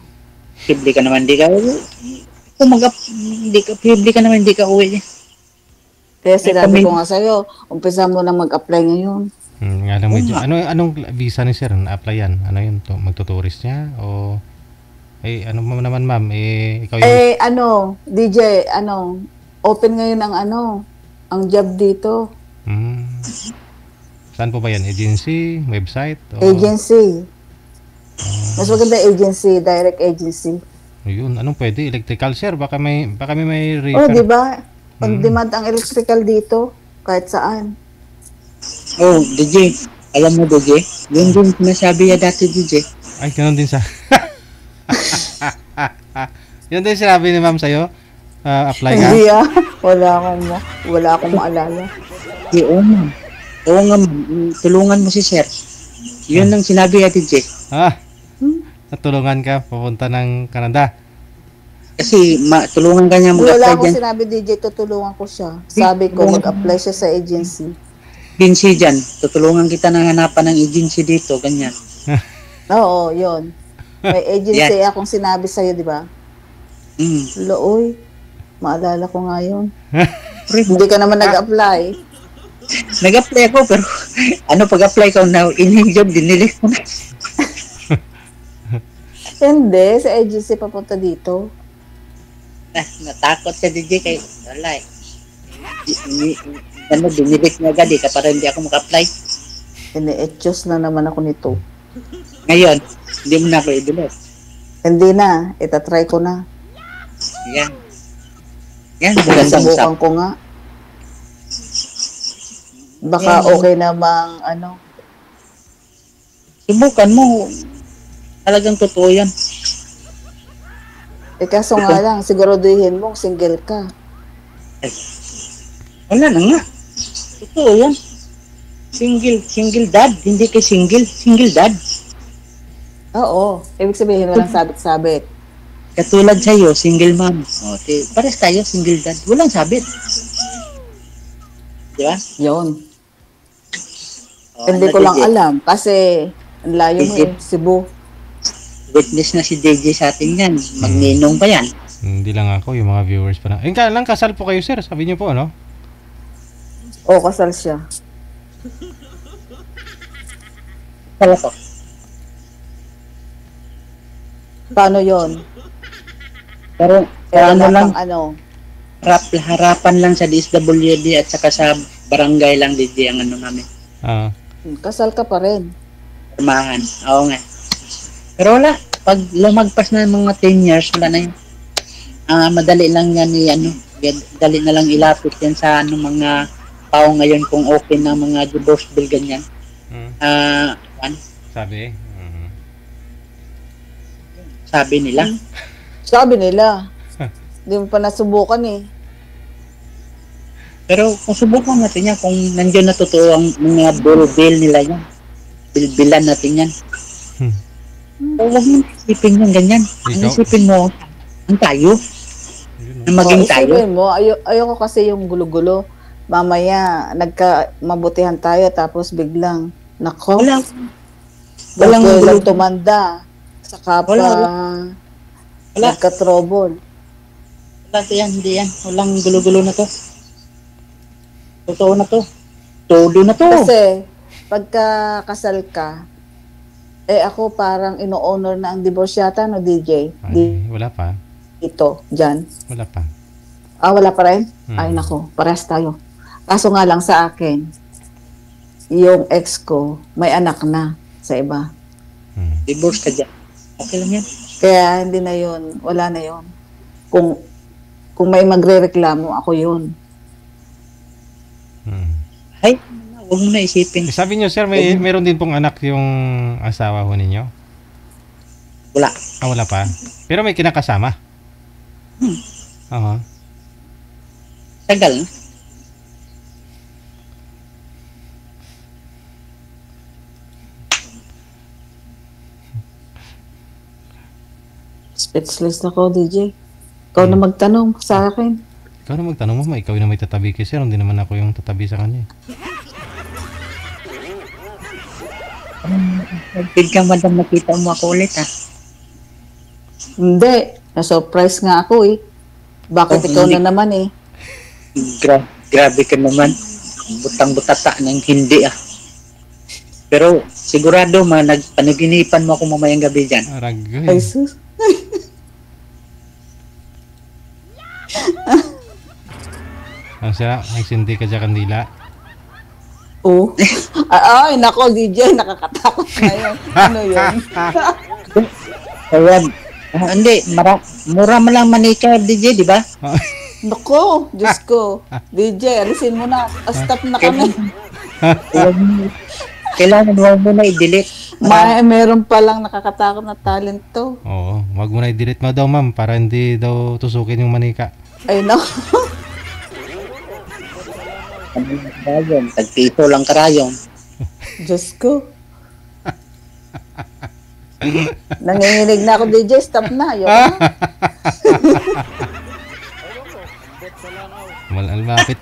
Hindi ka naman, hindi ka uwi. Hindi ka uwi. Kaya sinabi ko nga sa'yo, umpisa mo na mag-apply ngayon. Nga lang medyo. Anong visa ni Sir? Na-apply yan? Ano yun? Magtuturist niya? O Eh, ano mo naman, ma'am? Eh, ikaw yung... Eh, DJ, open ngayon ang job dito. Hmm. Saan po ba yan? Agency? Website? O... Agency. Mas maganda agency, direct agency. Ayun, anong pwede? Electrical, sir? Baka may Oh, refer. di ba? On demand ang electrical dito, kahit saan. Oh, DJ. Alam mo, DJ? Yun din sinasabi ya dati, DJ. Ay, ganun din sa... Yun din sinabi ni ma'am sa'yo? Apply ka? Hindi wala akong maalala. Oo, ma'am. Oo nga, ma'am. Tulungan mo si sir. Yun ang sinabi ya, DJ. Natulungan ka papunta ng Canada. Kasi tulungan ka niya Wala mag-apply akong dyan. sinabi, DJ, tutulungan ko siya. Sabi ko, mag-apply siya sa agency. Agency dyan. Tutulungan kita ng hanapan ng agency dito. Ganyan. Oo, yun. May agency akong sinabi sa'yo, di ba? Looy, maalala ko nga yun. Hindi ka naman nag-apply. Nag-apply ako, pero pag-apply ko na ining job, dinilis ko na. Hindi, sa agency papunta dito. Natakot sa DJ kay wala eh. Dinilis niya agad eh, para hindi ako maka-apply. Ini-etchos na naman ako nito. Ngayon, hindi mo na ako i-delete. Hindi na, itatry ko na. Yan. Yan, magandang Subukan ko nga. Baka okay namang Subukan mo. Talagang totoo yan. kaso nga lang, siguraduhin mo, single ka. Wala na nga. Totoo yan. Single dad. Hindi kay single dad. Oo, ibig sabihin walang sabit-sabit. Katulad sa'yo, single mom. Pares tayo, single dad. Walang sabit. Di ba? Yun. Hindi ko lang alam kasi ang layo mo Cebu. Witness na si DJ sa atin yan. Magninong pa yan. Hindi lang ako, yung mga viewers pa na. Lang kasal po kayo, sir. Sabi niyo po, no? Oo, kasal siya. Kala ko. Paano yon? Pero lang, harapan lang sa DSWD at saka sa barangay lang DJ ang namin. Kasal ka pa rin. Permahan. Oo nga. Pero wala. Pag lumagpas na mga 10 years, wala na yun. Madali lang yan dali na lang ilapit yan sa mga tao ngayon kung open na mga divorce bill ganyan. Sabi? Sabi nila. Sabi nila. Hindi mo pa nasubukan eh. Pero kung subukan natin yan, kung nandiyan na totoo ang mga bill nila yan, bilbilan natin yan. Huwag mo isipin yung ganyan. Ang isipin mo, ang tayo. Na maging tayo. Isipin mo, ayoko kasi yung gulo-gulo. Mamaya, mabutihan tayo tapos biglang, nako. Walang gulo tumanda. Saka pa, nagka-trouble. Wala to yan, hindi yan. Walang gulo-gulo na to. Totoo na to. Todo na to. Kasi, pagka kasal ka, ako parang ino-honor na ang divorce yata, no, DJ? Wala pa. Ito, dyan. Wala pa. Wala pa rin? Ay, nako, parehas tayo. Kaso nga lang sa akin, yung ex ko, may anak na sa iba. Divorce ka dyan. Okay lang yan. Kaya hindi na yun, wala na yun. Kung may magre-reklamo, ako yun. Ay, huwag mo na isipin. Sabi niyo, sir, meron din pong anak yung asawa ho ninyo? Wala. Wala pa. Pero may kinakasama? Tagal na. Speechless ako, DJ. Ikaw na magtanong sa akin. Ikaw na magtanong mo, ikaw na may tatabi kay sir. Hindi naman ako yung tatabi sa kanya. Biglang madam nakita mo ako ulit Hindi. Na-surprise nga ako eh. Bakit ikaw na naman eh? Grabe ka naman. Butang-butata ng hindi Pero sigurado nagpanaginipan mo ako mamayang gabi dyan. Aragay. Ay sus. Ang siya, nagsindi ka dyan kandila. Oh. Ay, nako, DJ, nakakatakot ngayon. Ano yun? Ayan. Hindi, mura mo lang manika, DJ, di ba? Nako, Diyos ko. DJ, alisin mo na. Stop na kami. Kailangan mo na i-delete. Meron palang nakakatakot na talent to. Oo, wag mo na i-delete mo daw ma'am para hindi daw tusukin yung manika. Ay, nako. Karayong. Tagpiso lang karayong. Diyos ko. Nanginginig na ako, DJ. Stop na. Ayoko na.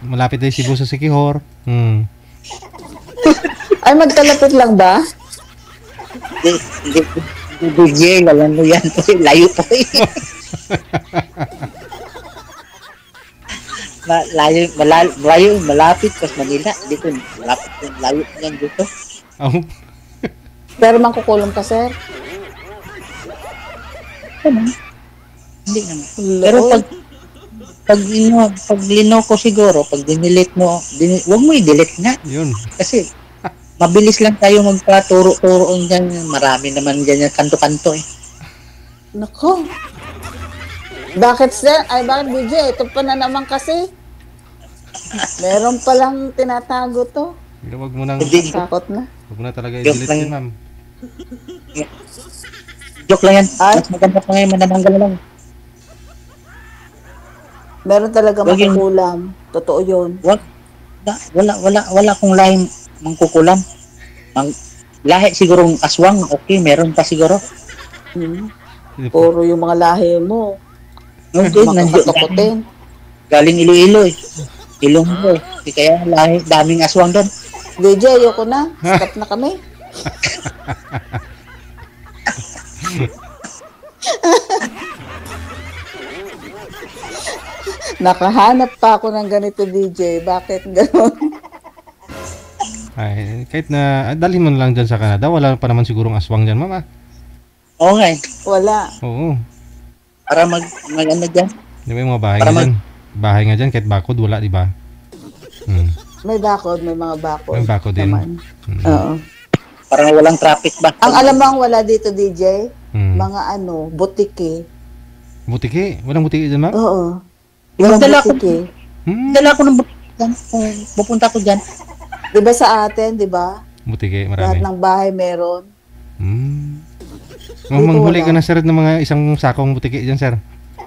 Malapit na yung Cebu sa Siquijor. Ay, magkalapit lang ba? Hindi, DJ, alam mo yan. Layo po eh. Malapit pas Manila. Dito, malapit yung layo yan dito. Oh. Pero mangkukulong ka, sir? Hindi naman. Pero pag lino ko siguro, pag dinilit mo, huwag mo i-delete nga. Yun. Kasi mabilis lang tayo magpaturo-turo dyan. Marami naman dyan yung kanto-kanto eh. Nako. Bakit, sir? Ay, bakit, DJ? Ito pa na naman kasi. Meron palang tinatago to. Huwag mo nang, Takot na. huwag mo na talaga i-delete yun ma'am. Joke lang yan. Ay. Mas maganda pa ngayon, manananggal lang. Meron talaga Wag yung- makukulam. Totoo yun. Wala akong lahing mangkukulam. Lahi sigurong aswang, okay, meron pa siguro. Hmm. Puro yung mga lahi mo. Okay, Makakatukotin. galing Iloilo eh. Ilonggo. Kaya lahi, daming aswang doon. DJ, ayoko na. Stop na kami. Nakahanap pa ako ng ganito, DJ. Bakit gano'n? Ay, kahit na dalhin mo na lang dyan sa Canada, wala pa naman sigurong aswang dyan ma'am. Oo nga eh. Wala. Oo. Para mag ano dyan. Di ba yung mga bahay Para nga dyan? Bahay nga dyan, kahit bakod, wala, di ba? May bakod, may mga bakod. May bakod din. Naman. Oo. Para walang traffic ba? Ang alam mo ang wala dito, DJ? Mga Mga butiki. butiki? Walang butiki dyan ma'am? Oo. Magdala ko, butiki. dala ko ng dyan. Kung pupunta ko dyan. Di ba sa atin, di ba? Butiki, Lahat marami. ng bahay meron. Ma'am, manghuli ka wala. na sir ng mga isang sakong butiki dyan sir.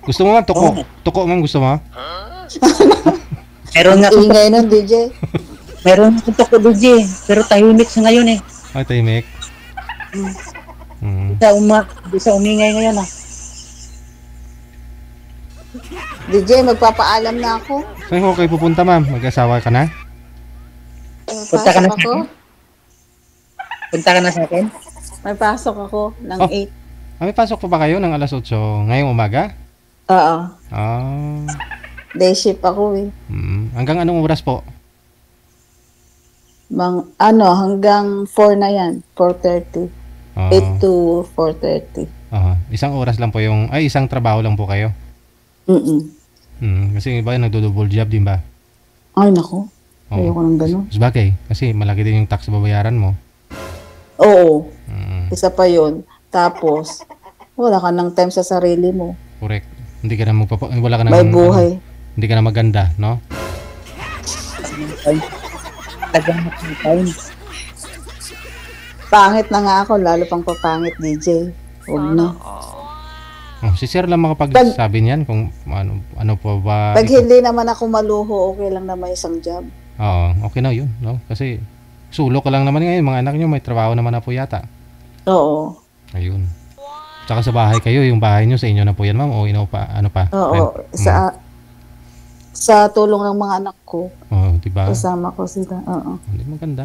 Gusto mo ma'am? Tuko. Oo. Tuko ma'am, gusto mo? Meron nga akong Ingay nun, DJ. meron akong toko DJ. Pero tahimik sa ngayon eh. Ay, tahimik. Di sa umingay ngayon ah. DJ, magpapaalam na ako. Saan ko kayo pupunta ma'am? Mag-asawa ka na? Punta ka na Pasok ako. Punta ka na sa akin? May pasok ako ng Oh. 8. May pasok pa ba kayo ng alas 8 ngayong umaga? Oo. Ah. Day shift ako eh. Hanggang anong oras po? Hanggang 4 na yan. 4:30. Ah, 8 to 4:30. isang oras lang po isang trabaho lang po kayo. Kasi iba nagdo-double job din ba? Ay, nako. Oo. Ayoko ng gano'n. Sabagay, kasi malaki din yung tax babayaran mo. Oo. Mm, Isa pa yun. Tapos, wala ka ng time sa sarili mo. correct. Hindi ka na wala ka na May buhay. hindi ka na maganda, no? Talagang time. Pangit na nga ako, lalo pang papangit, DJ. Huwag na. Si Sir lang makapagsabi niyan kung ano pa ba. Pag hindi naman ako maluho, okay lang na may isang job. Oo, okay na 'yun, no? Kasi sulok ka lang naman ngayon, mga anak niyo may trabaho naman na po yata. Oo. Ayun. Tsaka sa bahay kayo, yung bahay niyo sa inyo na po yan, ma'am, o ano pa? Oo. Rent? Sa tulong ng mga anak ko, Oo, di ba? kasama ko sila. Oo. Hindi maganda.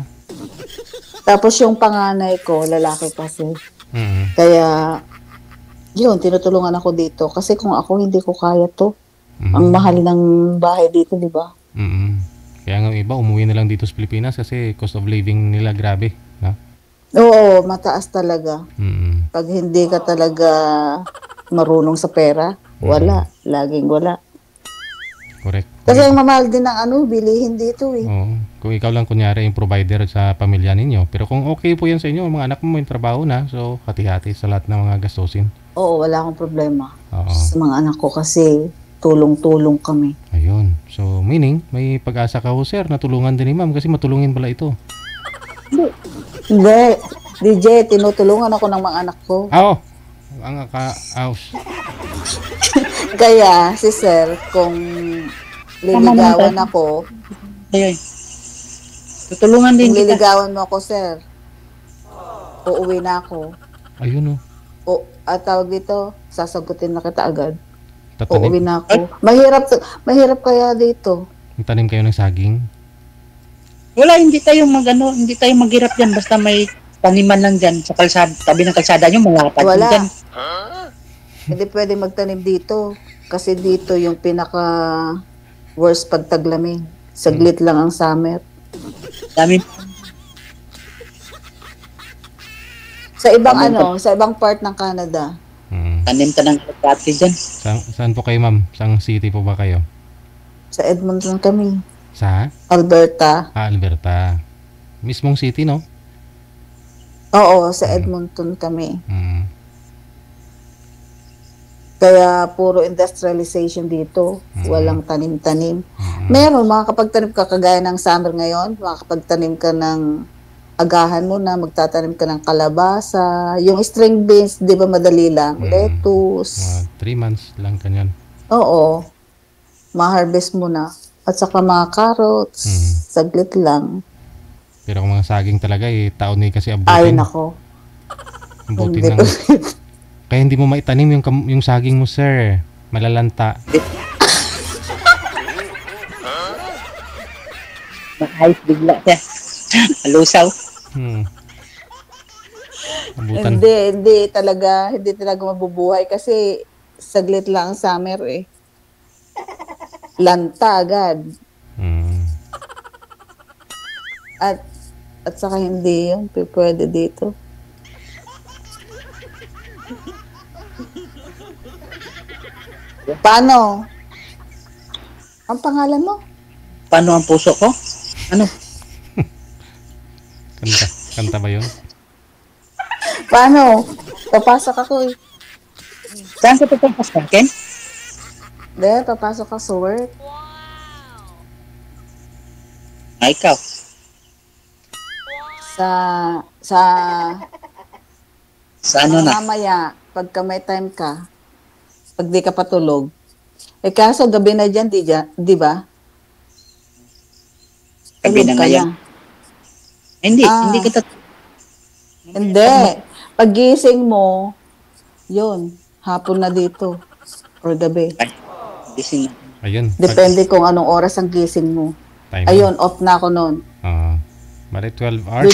Tapos yung panganay ko, lalaki kasi. Mm. Kaya, yun, tinutulungan ako dito. Kasi kung ako, hindi ko kaya to. Mhm. Ang mahal ng bahay dito, di ba? Mm. Kaya nga iba, umuwi na lang dito sa Pilipinas kasi cost of living nila grabe, no? Oo, mataas talaga. Mm. Pag hindi ka talaga marunong sa pera, wala. Laging wala. Correct. Kasi ang mamahal din ng bilihin dito eh. Oo. Kung ikaw lang kunyari yung provider sa pamilya ninyo. Pero kung okay po yan sa inyo, mga anak mo may trabaho na, so hati-hati sa lahat ng mga gastusin. Oo, wala akong problema. Oo. Sa mga anak ko kasi tulong-tulong kami. Ayun. So, meaning, may pag-asa ka ho, sir, natulungan din ni ma'am kasi matulungin pala ito. Hindi. DJ, tinutulungan ako ng mga anak ko. Oo. Ang ka-house. Kaya, si sir, kung liligawan ako, Ayun. Tutulungan din kung kita. liligawan mo ako, sir, uuwi na ako. Ayun o. At tawag dito, sasagutin na kita agad. Tatanim. Uuwi na ako. Mahirap kaya dito. Tanim kayo ng saging. Wala, hindi tayo hindi tayo maghirap diyan basta may taniman lang diyan sa kalsada, tabi ng kalsada niyo malapad Wala. diyan. Hindi pwede magtanim dito. Kasi dito yung pinaka worst pag taglamig. Saglit lang ang summer. Dami. Sa ibang sa ibang part ng Canada. Tanim ta ng kalsada diyan. Saan po kayo, ma'am? Saang city po ba kayo? Sa Edmonton kami. Sa Alberta. Alberta. Mismong city, no? Oo, sa Edmonton kami. Mm. Kaya puro industrialization dito. Walang tanim-tanim. Meron, makakapagtanim ka kagaya ng summer ngayon. Makakapagtanim ka ng agahan mo na, magtatanim ka ng kalabasa. Yung string beans, di ba madali lang? Lettuce. 3 months lang kanyan. Oo. Ma-harvest mo na. At saka mga carrots. Saglit lang. Pero kung mga saging talaga, taon ni kasi abutin. Ay, nako. Abutin Hindi ng... Kaya hindi mo maitanim yung saging mo, sir. Malalanta. Mahayos bigla siya. Halusaw. Abutan. Hindi talaga mabubuhay kasi saglit lang ang summer eh. Lanta agad. At saka hindi yun pwede dito. Paano? Ang pangalan mo? Paano ang puso ko? Ano? Kanta ba yun? Paano? Papasok ako eh. Saan ka pupuntas ka, Ken? Hindi, papasok ka sa work. Ay, ikaw. Sa ano na? Mamaya, pagka may time ka, pag di ka patulog, kaso gabi na dyan, di ba? Gabi na Tulog ka ngayon. Hindi kita. Hindi. Pag-gising mo, yun, hapon na dito. Or gabi. Ay, gising na. Ayun. Depende kung anong oras ang gising mo. Time. Ayun, off na ako noon. Bali 12 hours.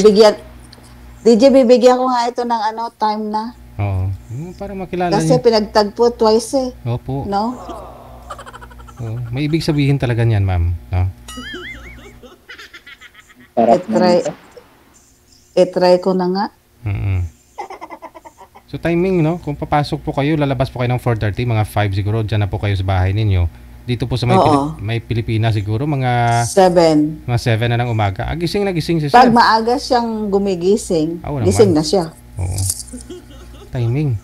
Bibigyan ko nga ito ng time na. Oo. Para makilala Kasi niyo. pinagtagpo twice eh. Opo. No? Oo. May ibig sabihin talaga niyan, ma'am. No? Sarap na. I-try ko na nga. So timing, no? Kung papasok po kayo, lalabas po kayo ng 4:30, mga 5 siguro, dyan na po kayo sa bahay ninyo. Dito po sa may Pilipinas siguro, mga 7. 7 na ng umaga. Gising na gising si Pag sir. maaga siyang gumigising, Naman. gising na siya. Oo. Timing.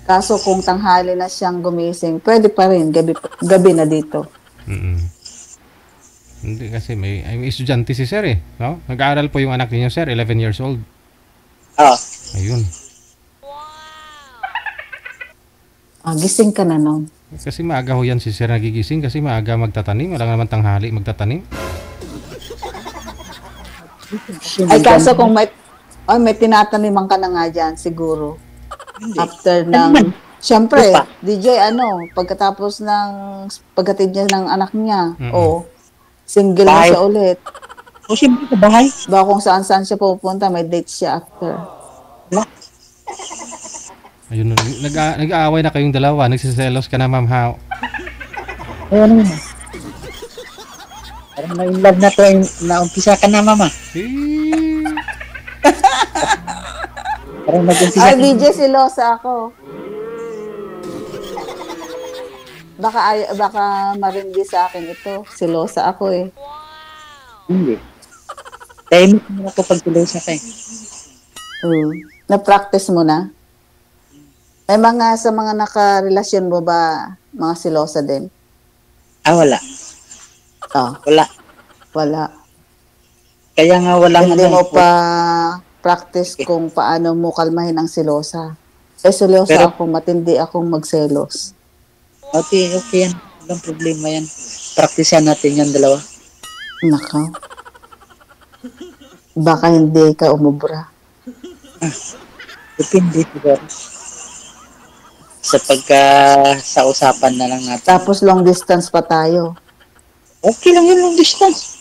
Kaso kung tanghali na siyang gumising, pwede pa rin, gabi na dito. Hindi kasi may estudyante si sir eh. No? Nag-aaral po yung anak niyo, sir, 11 years old. Oo. Ayun. Gising ka na nun. Kasi maaga ho yan si sir nagigising kasi maaga magtatanim. Wala naman tanghali magtatanim. Ay, kaso kung may tinataniman ka na nga dyan, siguro. After ng... Siyempre, DJ, pagkatapos ng pagkatid niya ng anak niya, single na siya ulit. O, siyempre sa bahay. Ba kung saan-saan siya pupunta, may date siya after. Ayun, nag-aaway na kayong dalawa. Nagsiselos ka na, ma'am, ha? Ayun na. Parang na in love na to, naumpisa ka na, mama. Parang nag-umpisa Ay, ka. DJ, silosa ako. baka marindi sa akin ito. Silosa ako eh. Hindi. Tahimik mo ako pag tulosa ka eh. Na-practice mo na? May mga sa mga nakarelasyon mo ba mga silosa din? Wala. Wala. Wala. Kaya nga walang Hindi mo eh. pa practice kung paano mo kalmahin ang silosa. Silosa Pero- ako, matindi akong magselos. Okay yan. Walang problema yan. Praktisan natin yan dalawa. Naka. Baka hindi ka umubra. Depende siguro. Sa usapan na lang natin. Tapos long distance pa tayo. Okay lang yun, long distance.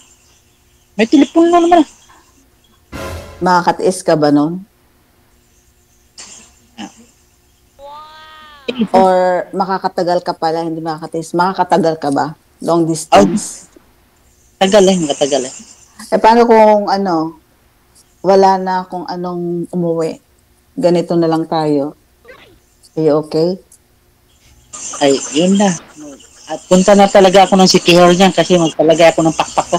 May telepon na naman. Makakatiis ka ba nun? Or makakatagal ka pala, hindi makakatiis. Makakatagal ka ba? Long distance. Tagal eh, matagal eh. Paano kung wala na kung anong umuwi? Ganito na lang tayo. Are you okay? Ay, yun na. At punta na talaga ako ng City Hall niyan kasi magpalagay ako ng pakpak ko.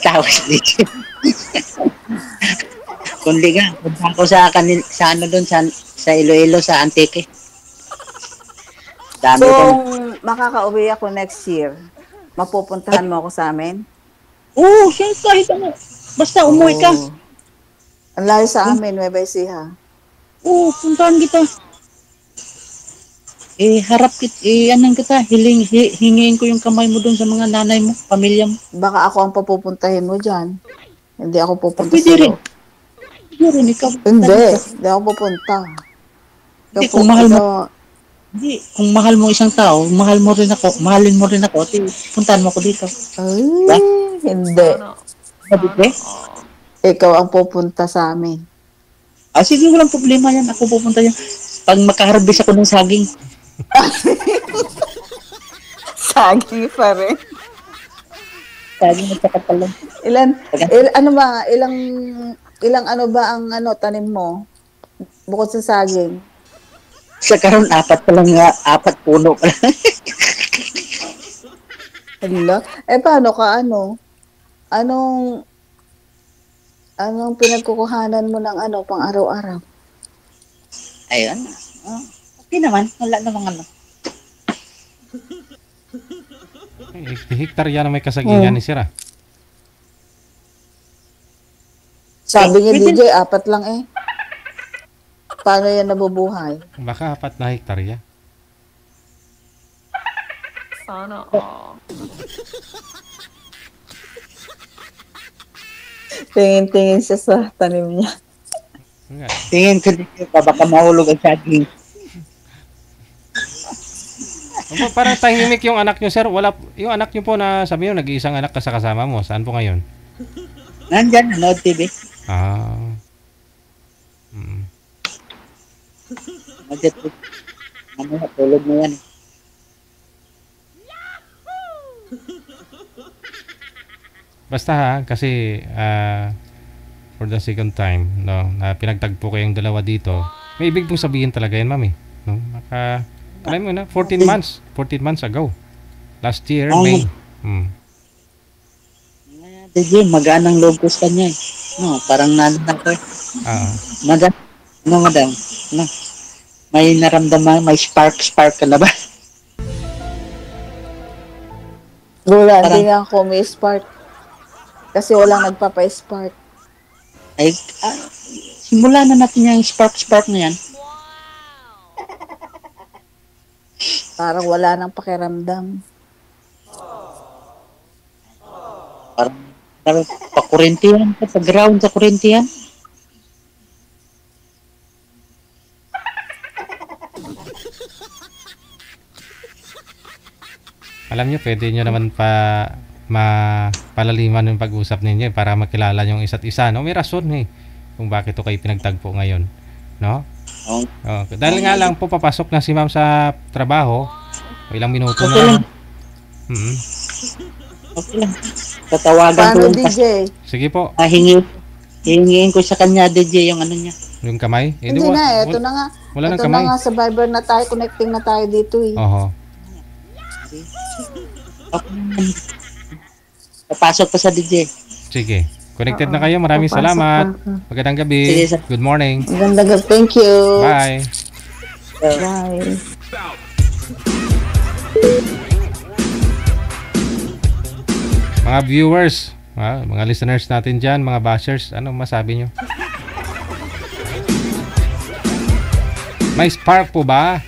Tawas dito. Kundi nga, punta ko sa ano doon, sa Iloilo, sa Antique. Dami So, ko. makakauwi ako next year. Mapupuntahan mo ako sa amin? Oo, siya kahit ano. Basta umuwi ka. Oo. Ang layo sa amin, Nueva Ecija. Oo, puntahan kita. Anong kita, hingiin ko yung kamay mo doon sa mga nanay mo, pamilya mo. Baka ako ang papupuntahin mo dyan. Hindi ako pupunta Pwede rin. sa'yo. Pwede rin, ikaw. Hindi ako pupunta. Hindi, kung mahal mo, kung mahal mo isang tao, mahalin mo rin ako, puntahan mo ako dito. Ay, Ba? hindi. Sabi ko, Ikaw ang pupunta sa amin. sige, walang problema yan. Ako pupunta yan. Pag makaharbis ako ng saging. Saging pa rin. Saging at saka talong. Ilang ano ba ang tanim mo? Bukod sa saging. Sa karon 4 pa lang nga, 4 puno pa lang. Hala? Paano ka Anong pinagkukuhanan mo ng pang araw-araw? Ayun. Okay naman. Wala namang ano. Hektarya na may kasagingan ni Sir. Sabi niya, Pwede- DJ, 4 lang eh. Paano yan nabubuhay? Baka 4 na hektarya. Sana all. Tingin-tingin siya sa tanim niya. Nga. Tingin ko dito pa, baka mahulog ang saging. Parang tahimik yung anak nyo, Sir. Yung anak nyo po na sabi nyo, nag-iisang anak ka sa kasama mo. Saan po ngayon? Nandyan, nanood TV. Nandyan po. Mamaya, tulog mo yan. Basta kasi for the second time, no, na pinagtagpo kayong dalawa dito, may ibig pong sabihin talaga yan, mami. No? Alam mo na, 14 months ago. Last year, May. Sige, magaan ang loob ko sa kanya eh. No, parang nanan ko eh. Madam, madam. No. May naramdaman, may spark ka na ba? Wala, hindi nga ako may spark. Kasi walang nagpapa-spark. Ay, simulan na natin yung spark na yan. Parang wala nang pakiramdam. Parang pa-kurente yan, pa-ground sa kurente yan. Alam nyo, pwede nyo naman palaliman yung pag-usap ninyo para makilala yung isa't isa. No? May rason kung bakit to kayo pinagtagpo ngayon. No? Dahil nga lang po papasok na si ma'am sa trabaho. Ilang minuto Okay na. lang. Okay lang. Tatawagan ko Paano, yung DJ? Sige po. hingi Hihingin ko sa kanya, DJ, yung ano niya. Yung kamay? Eh, Hindi na, ito na nga. Wala nang Ito kamay. na nga sa Viber na tayo, connecting na tayo dito eh. Oho. Papasok pa sa DJ. Sige. Connected na kayo. Maraming Papasok salamat. pa. Magandang gabi. Sige, sir. Good morning. Ganda, thank you. Bye. Bye. Mga viewers, mga listeners natin dyan, mga bashers, ano masabi nyo? May spark po ba